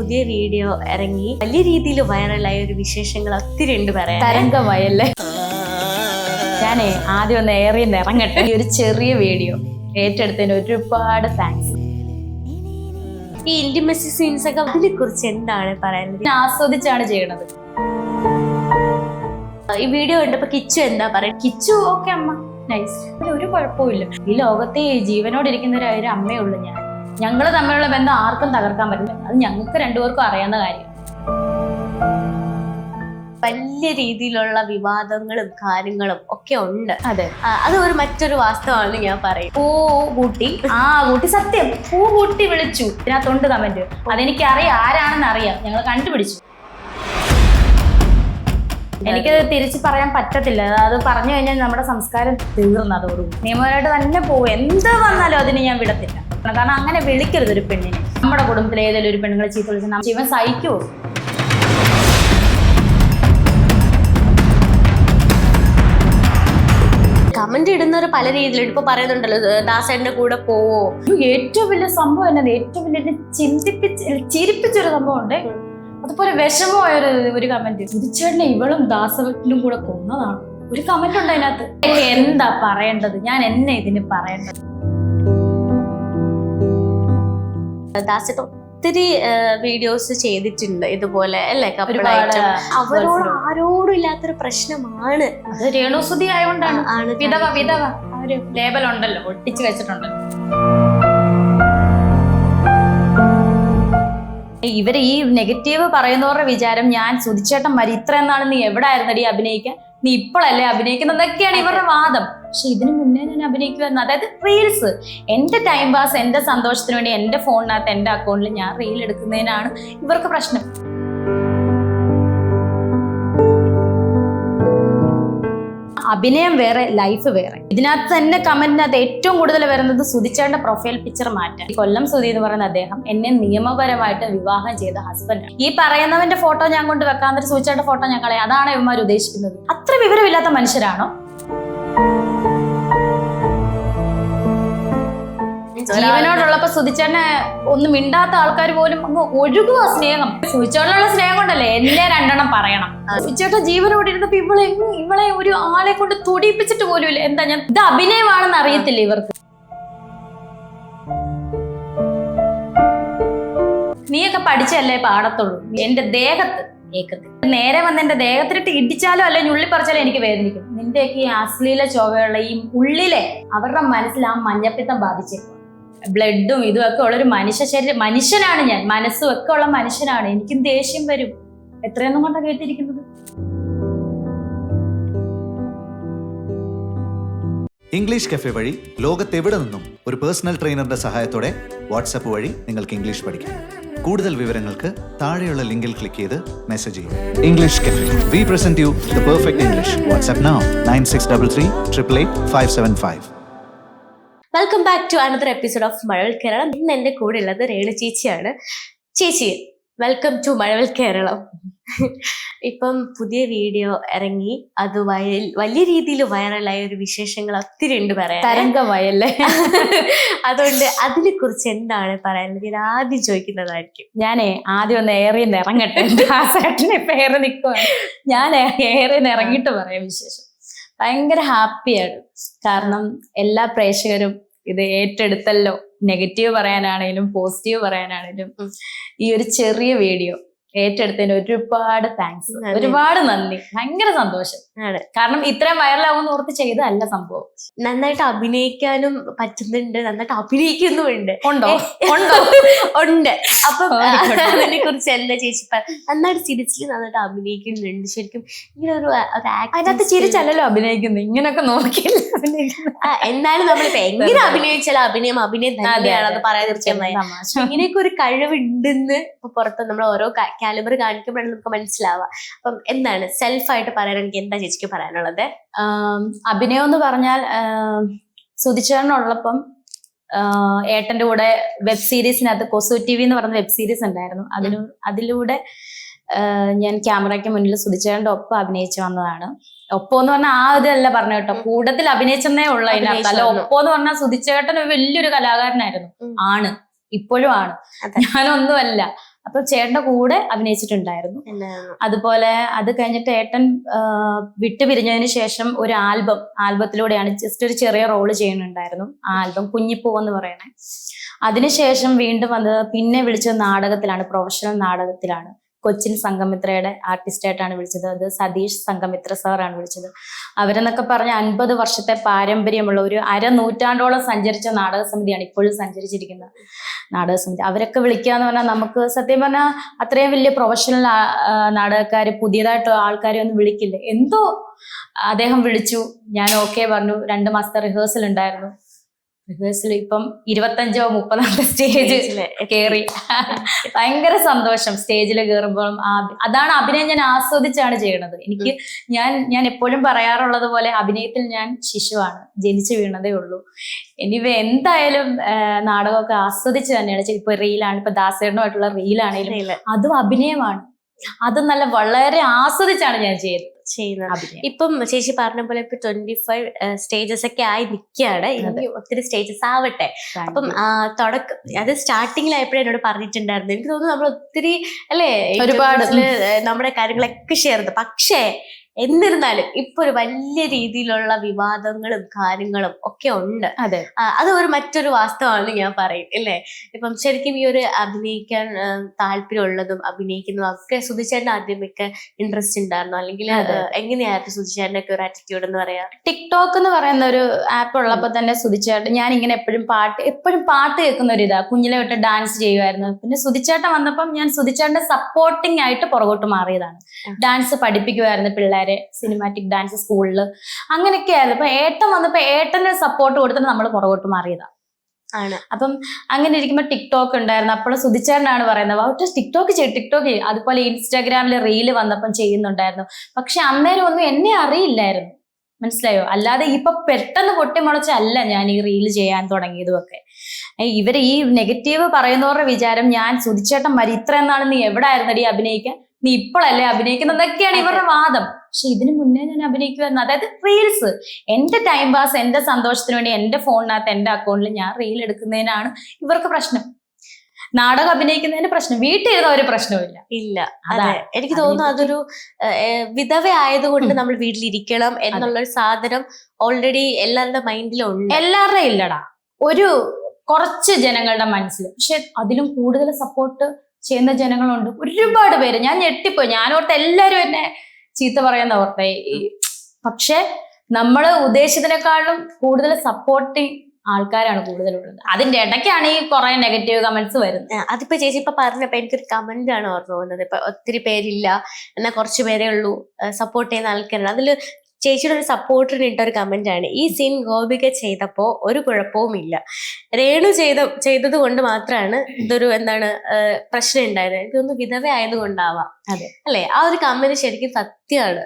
പുതിയ വീഡിയോ ഇറങ്ങി വലിയ രീതിയിൽ വൈറലായ ഒരു വിശേഷങ്ങൾ ഒത്തിരി ഉണ്ട് പറയാൻ. തരംഗമായല്ലേ. ഞാനേ ആദ്യം ഒന്ന് ഏറിയെന്ന് ഇറങ്ങട്ടെ. ഈ ഒരു ചെറിയ വീഡിയോ ഏറ്റെടുത്തതിന് ഒരുപാട് താങ്ക്സ്. ഈ ഇന്റിമസി സീൻസ് ഒക്കെ അതിനെ കുറിച്ച് എന്താണ് പറയുന്നത്? ആസ്വദിച്ചാണ് ചെയ്യണത്. ഈ വീഡിയോ കണ്ടപ്പോ കിച്ചു എന്താ പറയുക? കിച്ചു ഓക്കെ അമ്മ നൈസ്, ഒരു കുഴപ്പമില്ല. ഈ ലോകത്തെ ജീവനോടിരിക്കുന്ന ഒരു അമ്മയേ ഉള്ളൂ ഞാൻ. ഞങ്ങൾ തമ്മിലുള്ള ബന്ധം ആർക്കും തകർക്കാൻ പറ്റില്ല. അത് ഞങ്ങൾക്ക് രണ്ടുപേർക്കും അറിയാവുന്ന കാര്യം. വലിയ രീതിയിലുള്ള വിവാദങ്ങളും കാര്യങ്ങളും ഒക്കെ ഉണ്ട്. അതെ, അത് ഒരു മറ്റൊരു വാസ്തവമാണ് ഞാൻ പറയും. കൂട്ടി കൂട്ടി സത്യം കൂട്ടി വിളിച്ചു. ഇതിനകത്തുണ്ട് കമന്റ്. അതെനിക്ക് അറിയാം, ആരാണെന്ന് അറിയാം. ഞങ്ങൾ കണ്ടുപിടിച്ചു. എനിക്കത് തിരിച്ച് പറയാൻ പറ്റത്തില്ല. അത് പറഞ്ഞു കഴിഞ്ഞാൽ നമ്മുടെ സംസ്കാരം തീർന്നതോടും നിയമപരമായിട്ട് തന്നെ പോകും. എന്ത് വന്നാലും അതിന് ഞാൻ വിടത്തില്ല. കാരണം അങ്ങനെ വിളിക്കരുത് ഒരു പെണ്ണിനെ. നമ്മുടെ കുടുംബത്തിലെ ഏതെങ്കിലും ഒരു പെണ്ണുങ്ങളെ ചീത്ത വിളിച്ചാൽ ജീവൻ സഹിക്കുമോ? കമന്റ് ഇടുന്നവർ പല രീതിയിലും ഇപ്പൊ പറയുന്നുണ്ടല്ലോ, ദാസേട്ടന്റെ കൂടെ പോവോ. ഏറ്റവും വലിയ സംഭവം എന്നത്, ഏറ്റവും വലിയ ചിരിപ്പിച്ചൊരു സംഭവം ഉണ്ട്. അതുപോലെ വിഷമമായ ഒരു കമന്റ്, സുധിച്ചേട്ടനെ ഇവളും ദാസവട്ടിലും കൂടെ കൊന്നതാണ്. ഒരു കമന്റ് ഉണ്ട് അതിനകത്ത്. എന്താ പറയേണ്ടത്? ഞാൻ എന്നെ ഇതിന് പറയേണ്ടത്? ദാസേട്ടൻ ഒത്തിരി വീഡിയോസ് ചെയ്തിട്ടുണ്ട് ഇതുപോലെ അല്ലേ, കപ്പിളായിട്ട്. അവരോട് ആരോടും ഇല്ലാത്തൊരു പ്രശ്നമാണ്. അത് രേണുസുതി ആയതുകൊണ്ടാണ്. വിധവ വിധവ ആ ഒരു ലേബൽ ഉണ്ടല്ലോ, ഒട്ടിച്ചു വെച്ചിട്ടുണ്ട്. ഇവര് ഈ നെഗറ്റീവ് പറയുന്നവരുടെ വിചാരം ഞാൻ സുധിച്ചേട്ടൻ മരി ഇത്രയും നാൾ നീ എവിടെ ആയിരുന്നടി അഭിനയിക്കാൻ, നീ ഇപ്പോഴല്ലേ അഭിനയിക്കുന്നതൊക്കെയാണ് ഇവരുടെ വാദം. പക്ഷെ ഇതിനു മുന്നേ ഞാൻ അഭിനയിക്കുമായിരുന്നു. അതായത് റീൽസ്, എന്റെ ടൈം പാസ്, എന്റെ സന്തോഷത്തിന് വേണ്ടി എന്റെ ഫോണിനകത്ത് എന്റെ അക്കൗണ്ടിൽ ഞാൻ റീൽ എടുക്കുന്നതിനാണ് ഇവർക്ക് പ്രശ്നം. അഭിനയം വേറെ, ലൈഫ് വേറെ. ഇതിനകത്ത് തന്നെ കമന്റിനകത്ത് ഏറ്റവും കൂടുതൽ വരുന്നത് സുധിച്ചേട്ടന്റെ പ്രൊഫൈൽ പിക്ചർ മാറ്റാൻ. കൊല്ലം സുധി എന്ന് പറയുന്ന അദ്ദേഹം എന്നെ നിയമപരമായിട്ട് വിവാഹം ചെയ്ത ഹസ്ബൻഡാണ്. ഈ പറയുന്നവന്റെ ഫോട്ടോ ഞാൻ കൊണ്ട് വെക്കാൻ സുധിച്ചേട്ടന്റെ ഫോട്ടോ ഞാൻ കളയാം. അതാണ് ഇവന്മാർ ഉദ്ദേശിക്കുന്നത്. അത്ര വിവരമില്ലാത്ത മനുഷ്യരാണോ? ജീവനോടുള്ളപ്പോ സുധിച്ചേട്ടനെ ഒന്നും മിണ്ടാത്ത ആൾക്കാർ പോലും അങ്ങ് ഒഴുകുക സ്നേഹം. സുധിച്ചേട്ടനുള്ള സ്നേഹം കൊണ്ടല്ലേ എന്നെ രണ്ടെണ്ണം പറയണം. സുധിച്ചേട്ടൻ ജീവനോട് ഇരുന്നപ്പോ ഇവളെ ഒരു ആളെ കൊണ്ട് തുടിപ്പിച്ചിട്ട് പോലും ഇല്ല. എന്താ ഞാൻ ഇത് അഭിനയമാണെന്ന് അറിയത്തില്ല ഇവർക്ക്. നീയൊക്കെ പഠിച്ചല്ലേ പാടത്തുള്ളൂ. എന്റെ ദേഹത്ത് ഏക്കത്തിൽ നേരെ വന്ന് എന്റെ ദേഹത്തിലിട്ട് ഇടിച്ചാലോ അല്ലെ ഞുള്ളിപ്പറിച്ചാലോ എനിക്ക് വേദനിക്കും. നിന്റെയൊക്കെ ഈ അശ്ലീല ചൊവ്വയുള്ള ഈ ഉള്ളിലെ അവരുടെ മനസ്സിൽ ആ മഞ്ഞപ്പിത്തം ബാധിച്ചേക്കും. ബ്ലഡും ഇതുമൊക്കെ ഉള്ളൊരു മനുഷ്യനാണ് ഞാൻ. മനസ്സും ഒക്കെ ഉള്ള മനുഷ്യനാണ്. എനിക്കും ദേഷ്യം വരും. എത്രയൊന്നും കൊണ്ടാ കേട്ടിരിക്കുന്നത്. ഇംഗ്ലീഷ് കഫേ വഴി ലോകത്തെവിടെ നിന്നും ഒരു പേഴ്സണൽ ട്രെയിനറുടെ സഹായത്തോടെ വാട്സാപ്പ് വഴി നിങ്ങൾക്ക് ഇംഗ്ലീഷ് പഠിക്കാം. കൂടുതൽ വിവരങ്ങൾക്ക് താഴെയുള്ള ലിങ്കിൽ ക്ലിക്ക് ചെയ്ത് മെസ്സേജ് ചെയ്യും. English cafe, we present you the perfect English. WhatsApp now 9633 888 575. Welcome back to another episode of Mazhavil Keralam. ഇന്ന് എന്റെ കൂടെ ഉള്ളത് രേണു ചേച്ചിയാണ്. ചേച്ചി, വെൽക്കം ടു മഴവിൽ കേരളം. ഇപ്പം പുതിയ വീഡിയോ ഇറങ്ങി, അത് വലിയ രീതിയിൽ വൈറലായ ഒരു വിശേഷങ്ങൾ ഒത്തിരി ഉണ്ട് പറയാൻ. തരംഗമായല്ലേ. അതുകൊണ്ട് അതിനെ കുറിച്ച് എന്താണ് പറയാനുള്ളത്? ഞാൻ ആദ്യം ചോദിക്കുന്നതായിരിക്കും. ഞാനേ ആദ്യം ഒന്ന് ഏറിയെന്ന് ഇറങ്ങട്ടെ. ദാസേട്ടനെ പേര് നിൽക്കുവാണ്. ഞാൻ ഏറിയെന്ന് ഇറങ്ങിയിട്ട് പറയാം വിശേഷം. ഭയങ്കര ഹാപ്പിയാണ്. കാരണം എല്ലാ പ്രേക്ഷകരും ഇത് ഏറ്റെടുത്തല്ലോ. നെഗറ്റീവ് പറയാനാണേലും പോസിറ്റീവ് പറയാനാണേലും ഈ ഒരു ചെറിയ വീഡിയോ ഏറ്റെടുത്തതിന് ഒരുപാട് താങ്ക്സ്, ഒരുപാട് നന്ദി. ഭയങ്കര സന്തോഷം ആണ്. കാരണം ഇത്രയും വൈറലാവുമെന്ന് ഓർത്ത് ചെയ്തതല്ല സംഭവം. നന്നായിട്ട് അഭിനയിക്കാനും പറ്റുന്നുണ്ട്, നന്നായിട്ട് അഭിനയിക്കുന്നുമുണ്ട്. ഉണ്ടോ? ഉണ്ട്. അപ്പം അതിനെ കുറിച്ച് എന്താ ചേച്ചി? നന്നായിട്ട് ചിരിച്ചിട്ട് നന്നായിട്ട് അഭിനയിക്കുന്നുണ്ട്. ശരിക്കും ഇങ്ങനെ ഒരു അതിനകത്ത് ചിരിച്ചല്ലോ അഭിനയിക്കുന്നത്. ഇങ്ങനെയൊക്കെ നോക്കിയില്ല എന്നാലും നമ്മളിപ്പോ എങ്ങനെ അഭിനയിച്ചാലും അഭിനയം തന്നെയാണെന്ന് പറയാൻ തീർച്ചയായും. ഇങ്ങനെയൊക്കെ ഒരു കഴിവുണ്ടെന്ന് ഇപ്പൊ പുറത്ത് നമ്മൾ ഓരോ കാലിബർ കാണിക്കുമ്പോഴാണ് നമുക്ക് മനസ്സിലാവുക. അപ്പം എന്താണ് സെൽഫായിട്ട് പറയാനെങ്കിൽ എന്താ ചേച്ചിക്ക് പറയാനുള്ളത്? അഭിനയം എന്ന് പറഞ്ഞാൽ സുധിച്ചേട്ടനുള്ളപ്പം ഏട്ടന്റെ കൂടെ വെബ് സീരീസിനകത്ത് കൊസു TV എന്ന് പറഞ്ഞ വെബ് സീരീസ് ഉണ്ടായിരുന്നു. അതിലൂടെ ഞാൻ ക്യാമറയ്ക്ക് മുന്നിൽ സുധിച്ചേട്ടന്റെ ഒപ്പം അഭിനയിച്ചു വന്നതാണ്. ഒപ്പം എന്ന് പറഞ്ഞാൽ ആ ഇതല്ല പറഞ്ഞു കേട്ടോ, കൂട്ടത്തിൽ അഭിനയിച്ചെന്നേ ഉള്ളു അതിനകത്ത്. അല്ല, ഒപ്പം എന്ന് പറഞ്ഞാൽ സുധിച്ചേട്ടൻ വലിയൊരു കലാകാരനായിരുന്നു. ആണ്, ഇപ്പോഴും ആണ്. ഞാനൊന്നുമല്ല. അപ്പൊ ചേട്ടന്റെ കൂടെ അഭിനയിച്ചിട്ടുണ്ടായിരുന്നു. അതുപോലെ അത് കഴിഞ്ഞിട്ട് ഏട്ടൻ വിട്ടുപിരിഞ്ഞതിന് ശേഷം ഒരു ആൽബത്തിലൂടെയാണ് ജസ്റ്റ് ഒരു ചെറിയ റോള് ചെയ്യുന്നുണ്ടായിരുന്നു. ആ ആൽബം കുഞ്ഞിപ്പൂ എന്ന് പറയണേ. അതിനുശേഷം വീണ്ടും വന്നത് പിന്നെ വിളിച്ചത് നാടകത്തിലാണ്, പ്രൊഫഷണൽ നാടകത്തിലാണ്. കൊച്ചിൻ സംഘമിത്രയുടെ ആർട്ടിസ്റ്റായിട്ടാണ് വിളിച്ചത്. അത് സതീഷ് സംഘമിത്ര സാറാണ് വിളിച്ചത്. അവരെന്നൊക്കെ പറഞ്ഞ 50 വർഷത്തെ പാരമ്പര്യമുള്ള ഒരു നൂറ്റാണ്ടോളം സഞ്ചരിച്ച നാടക സമിതിയാണ് ഇപ്പോഴും സഞ്ചരിച്ചിരിക്കുന്ന നാടക സമിതി. അവരൊക്കെ വിളിക്കാന്ന് പറഞ്ഞാൽ നമുക്ക് സത്യം പറഞ്ഞാൽ അത്രയും വലിയ പ്രൊഫഷണൽ നാടകക്കാര് പുതിയതായിട്ട് ആൾക്കാരെ ഒന്നും വിളിക്കില്ല. എന്തോ അദ്ദേഹം വിളിച്ചു, ഞാൻ ഓക്കെ പറഞ്ഞു. 2 മാസത്തെ റിഹേഴ്സൽ ഉണ്ടായിരുന്നു. റിഹേഴ്സൽ ഇപ്പം 25-ഓ 30-ാമത്തെ സ്റ്റേജ് കയറി. ഭയങ്കര സന്തോഷം സ്റ്റേജിൽ കയറുമ്പോൾ. അതാണ് അഭിനയം ഞാൻ ആസ്വദിച്ചാണ് ചെയ്യണത്. എനിക്ക് ഞാൻ എപ്പോഴും പറയാറുള്ളത് പോലെ അഭിനയത്തിൽ ഞാൻ ശിശുവാണ്, ജനിച്ചു വീണതേ ഉള്ളൂ. എനിവേ എന്തായാലും നാടകമൊക്കെ ആസ്വദിച്ച് തന്നെയാണ്. ഇപ്പൊ റീലാണ്, ഇപ്പൊ ദാസേട്ടനുമായിട്ടുള്ള റീലാണെങ്കിലും അതും അഭിനയമാണ്. അത് വളരെ ആസ്വദിച്ചാണ് ഞാൻ ചെയ്യുന്നത്. ഇപ്പം ചേച്ചി പറഞ്ഞ പോലെ ഇപ്പൊ 25 സ്റ്റേജസ് ഒക്കെ ആയി നിൽക്കുകയാണ്. ഇനി ഒത്തിരി സ്റ്റേജസ് ആവട്ടെ. അപ്പം അത് സ്റ്റാർട്ടിങ്ങിലായപ്പോഴും എന്നോട് പറഞ്ഞിട്ടുണ്ടായിരുന്നു. എനിക്ക് തോന്നുന്നു നമ്മൾ ഒത്തിരി അല്ലേ ഒരുപാട് നമ്മുടെ കാര്യങ്ങളൊക്കെ ഷെയർ ചെയ്തു. പക്ഷേ എന്നിരുന്നാലും ഇപ്പൊ ഒരു വലിയ രീതിയിലുള്ള വിവാദങ്ങളും കാര്യങ്ങളും ഒക്കെ ഉണ്ട്. അത് മറ്റൊരു വാസ്തവമാണ് ഞാൻ പറയും അല്ലേ. ഇപ്പം ശരിക്കും ഈ ഒരു അഭിനയിക്കാൻ താല്പര്യമുള്ളതും അഭിനയിക്കുന്നതും ഒക്കെ സുധിച്ചേട്ടൻ ആദ്യമൊക്കെ ഇൻട്രസ്റ്റ് ഉണ്ടായിരുന്നു, അല്ലെങ്കിൽ എങ്ങനെയായിരുന്നു സുധിച്ചേട്ടൻ്റെ ഒക്കെ ഒരു ആറ്റിറ്റ്യൂഡ് എന്ന് പറയാ? ടിക്ടോക്ക് എന്ന് പറയുന്ന ഒരു ആപ്പ് ഉള്ളപ്പോ തന്നെ സുധിച്ചേട്ടൻ, ഞാൻ ഇങ്ങനെ എപ്പോഴും പാട്ട് കേൾക്കുന്ന ഒരു ഇതാ, കുഞ്ഞിലെ തൊട്ട് ഡാൻസ് ചെയ്യുമായിരുന്നു. പിന്നെ സുധിച്ചേട്ടൻ വന്നപ്പം ഞാൻ സുധിച്ചേട്ടന്റെ സപ്പോർട്ടിങ് ആയിട്ട് പുറകോട്ട് മാറിയതാണ്. ഡാൻസ് പഠിപ്പിക്കുമായിരുന്നു പിള്ളേരെ, സിനിമാറ്റിക് ഡാൻസ് സ്കൂളിൽ, അങ്ങനെയൊക്കെ ആയിരുന്നു. അപ്പൊ ഏട്ടൻ വന്നപ്പോ ഏട്ടന് സപ്പോർട്ട് കൊടുത്തിട്ട് നമ്മൾ പുറകോട്ട് മാറിയതാണ്. അപ്പം അങ്ങനെ ഇരിക്കുമ്പോ ടിക്ടോക്ക് ഉണ്ടായിരുന്നു. അപ്പോൾ സുധിച്ചേട്ടനാണ് പറയുന്നത് ടിക്ടോക്ക് ചെയ്യും. അതുപോലെ ഇൻസ്റ്റാഗ്രാമിൽ റീല് വന്നപ്പം ചെയ്യുന്നുണ്ടായിരുന്നു. പക്ഷെ അന്നേരം ഒന്നും എന്നെ അറിയില്ലായിരുന്നു, മനസ്സിലായോ? അല്ലാതെ ഇപ്പൊ പെട്ടെന്ന് പൊട്ടിമുളച്ചല്ല ഞാൻ ഈ റീല് ചെയ്യാൻ തുടങ്ങിയതും ഒക്കെ. ഇവര് ഈ നെഗറ്റീവ് പറയുന്നവരുടെ വിചാരം ഞാൻ സുധിച്ചേട്ടൻ ഇത്രയും നാൾ നീ എവിടെ ആയിരുന്നടി അഭിനയിക്കാൻ, നീ ഇപ്പോഴല്ലേ അഭിനയിക്കുന്നതൊക്കെയാണ് ഇവരുടെ വാദം. പക്ഷെ ഇതിനു മുന്നേ ഞാൻ അഭിനയിക്കുമായിരുന്നു. അതായത് റീൽസ്, എന്റെ ടൈം പാസ്, എന്റെ സന്തോഷത്തിന് വേണ്ടി എന്റെ ഫോണിനകത്ത് എന്റെ അക്കൗണ്ടിൽ ഞാൻ റീൽ എടുക്കുന്നതിനാണ് ഇവർക്ക് പ്രശ്നം. നാടകം അഭിനയിക്കുന്നതിന് പ്രശ്നം, വീട്ടിലിരുന്ന ഒരു പ്രശ്നവും ഇല്ല. അതെ, എനിക്ക് തോന്നുന്നു അതൊരു വിധവ ആയതുകൊണ്ട് നമ്മൾ വീട്ടിലിരിക്കണം എന്നുള്ളൊരു സാധനം ഓൾറെഡി എല്ലാവരുടെ മൈൻഡിലുണ്ട്. എല്ലാവരുടെ ഇല്ലടാ, ഒരു കുറച്ച് ജനങ്ങളുടെ മനസ്സിൽ. പക്ഷെ അതിലും കൂടുതൽ സപ്പോർട്ട് ചെയ്യുന്ന ജനങ്ങളുണ്ട്, ഒരുപാട് പേര്. ഞാൻ ഞെട്ടിപ്പോയി. ഞാനോർത്ത് എല്ലാരും എന്നെ ചീത്ത പറയുന്ന ഓർത്തെ. പക്ഷെ നമ്മള് ഉദ്ദേശിച്ചതിനേക്കാളും കൂടുതൽ സപ്പോർട്ടിങ് ആൾക്കാരാണ് കൂടുതലുള്ളത്. അതിന്റെ ഇടയ്ക്കാണ് ഈ കുറെ നെഗറ്റീവ് കമന്റ്സ് വരുന്നത്. അതിപ്പോ ചേച്ചി ഇപ്പൊ പറഞ്ഞപ്പോ എനിക്കൊരു കമന്റ് ആണ് ഓർമ്മ പോകുന്നത്. ഇപ്പൊ ഒത്തിരി പേരില്ല, എന്നാൽ കുറച്ചു പേരേ ഉള്ളൂ സപ്പോർട്ട് ചെയ്യുന്ന ആൾക്കാരാണ്. അതില് ചേച്ചിയുടെ ഒരു സപ്പോർട്ടറിന് ഇട്ടൊരു കമന്റ് ആണ്, ഈ സീൻ ഗോപിക ചെയ്തപ്പോ ഒരു കുഴപ്പവുമില്ല, രേണു ചെയ്തത് കൊണ്ട് മാത്രമാണ് ഇതൊരു പ്രശ്നം ഉണ്ടായത്. എനിക്കൊന്ന് വിധവ ആയതുകൊണ്ടാവാം. അതെ അല്ലെ? ആ ഒരു കമന്റ് ശരിക്കും സത്യമാണ്.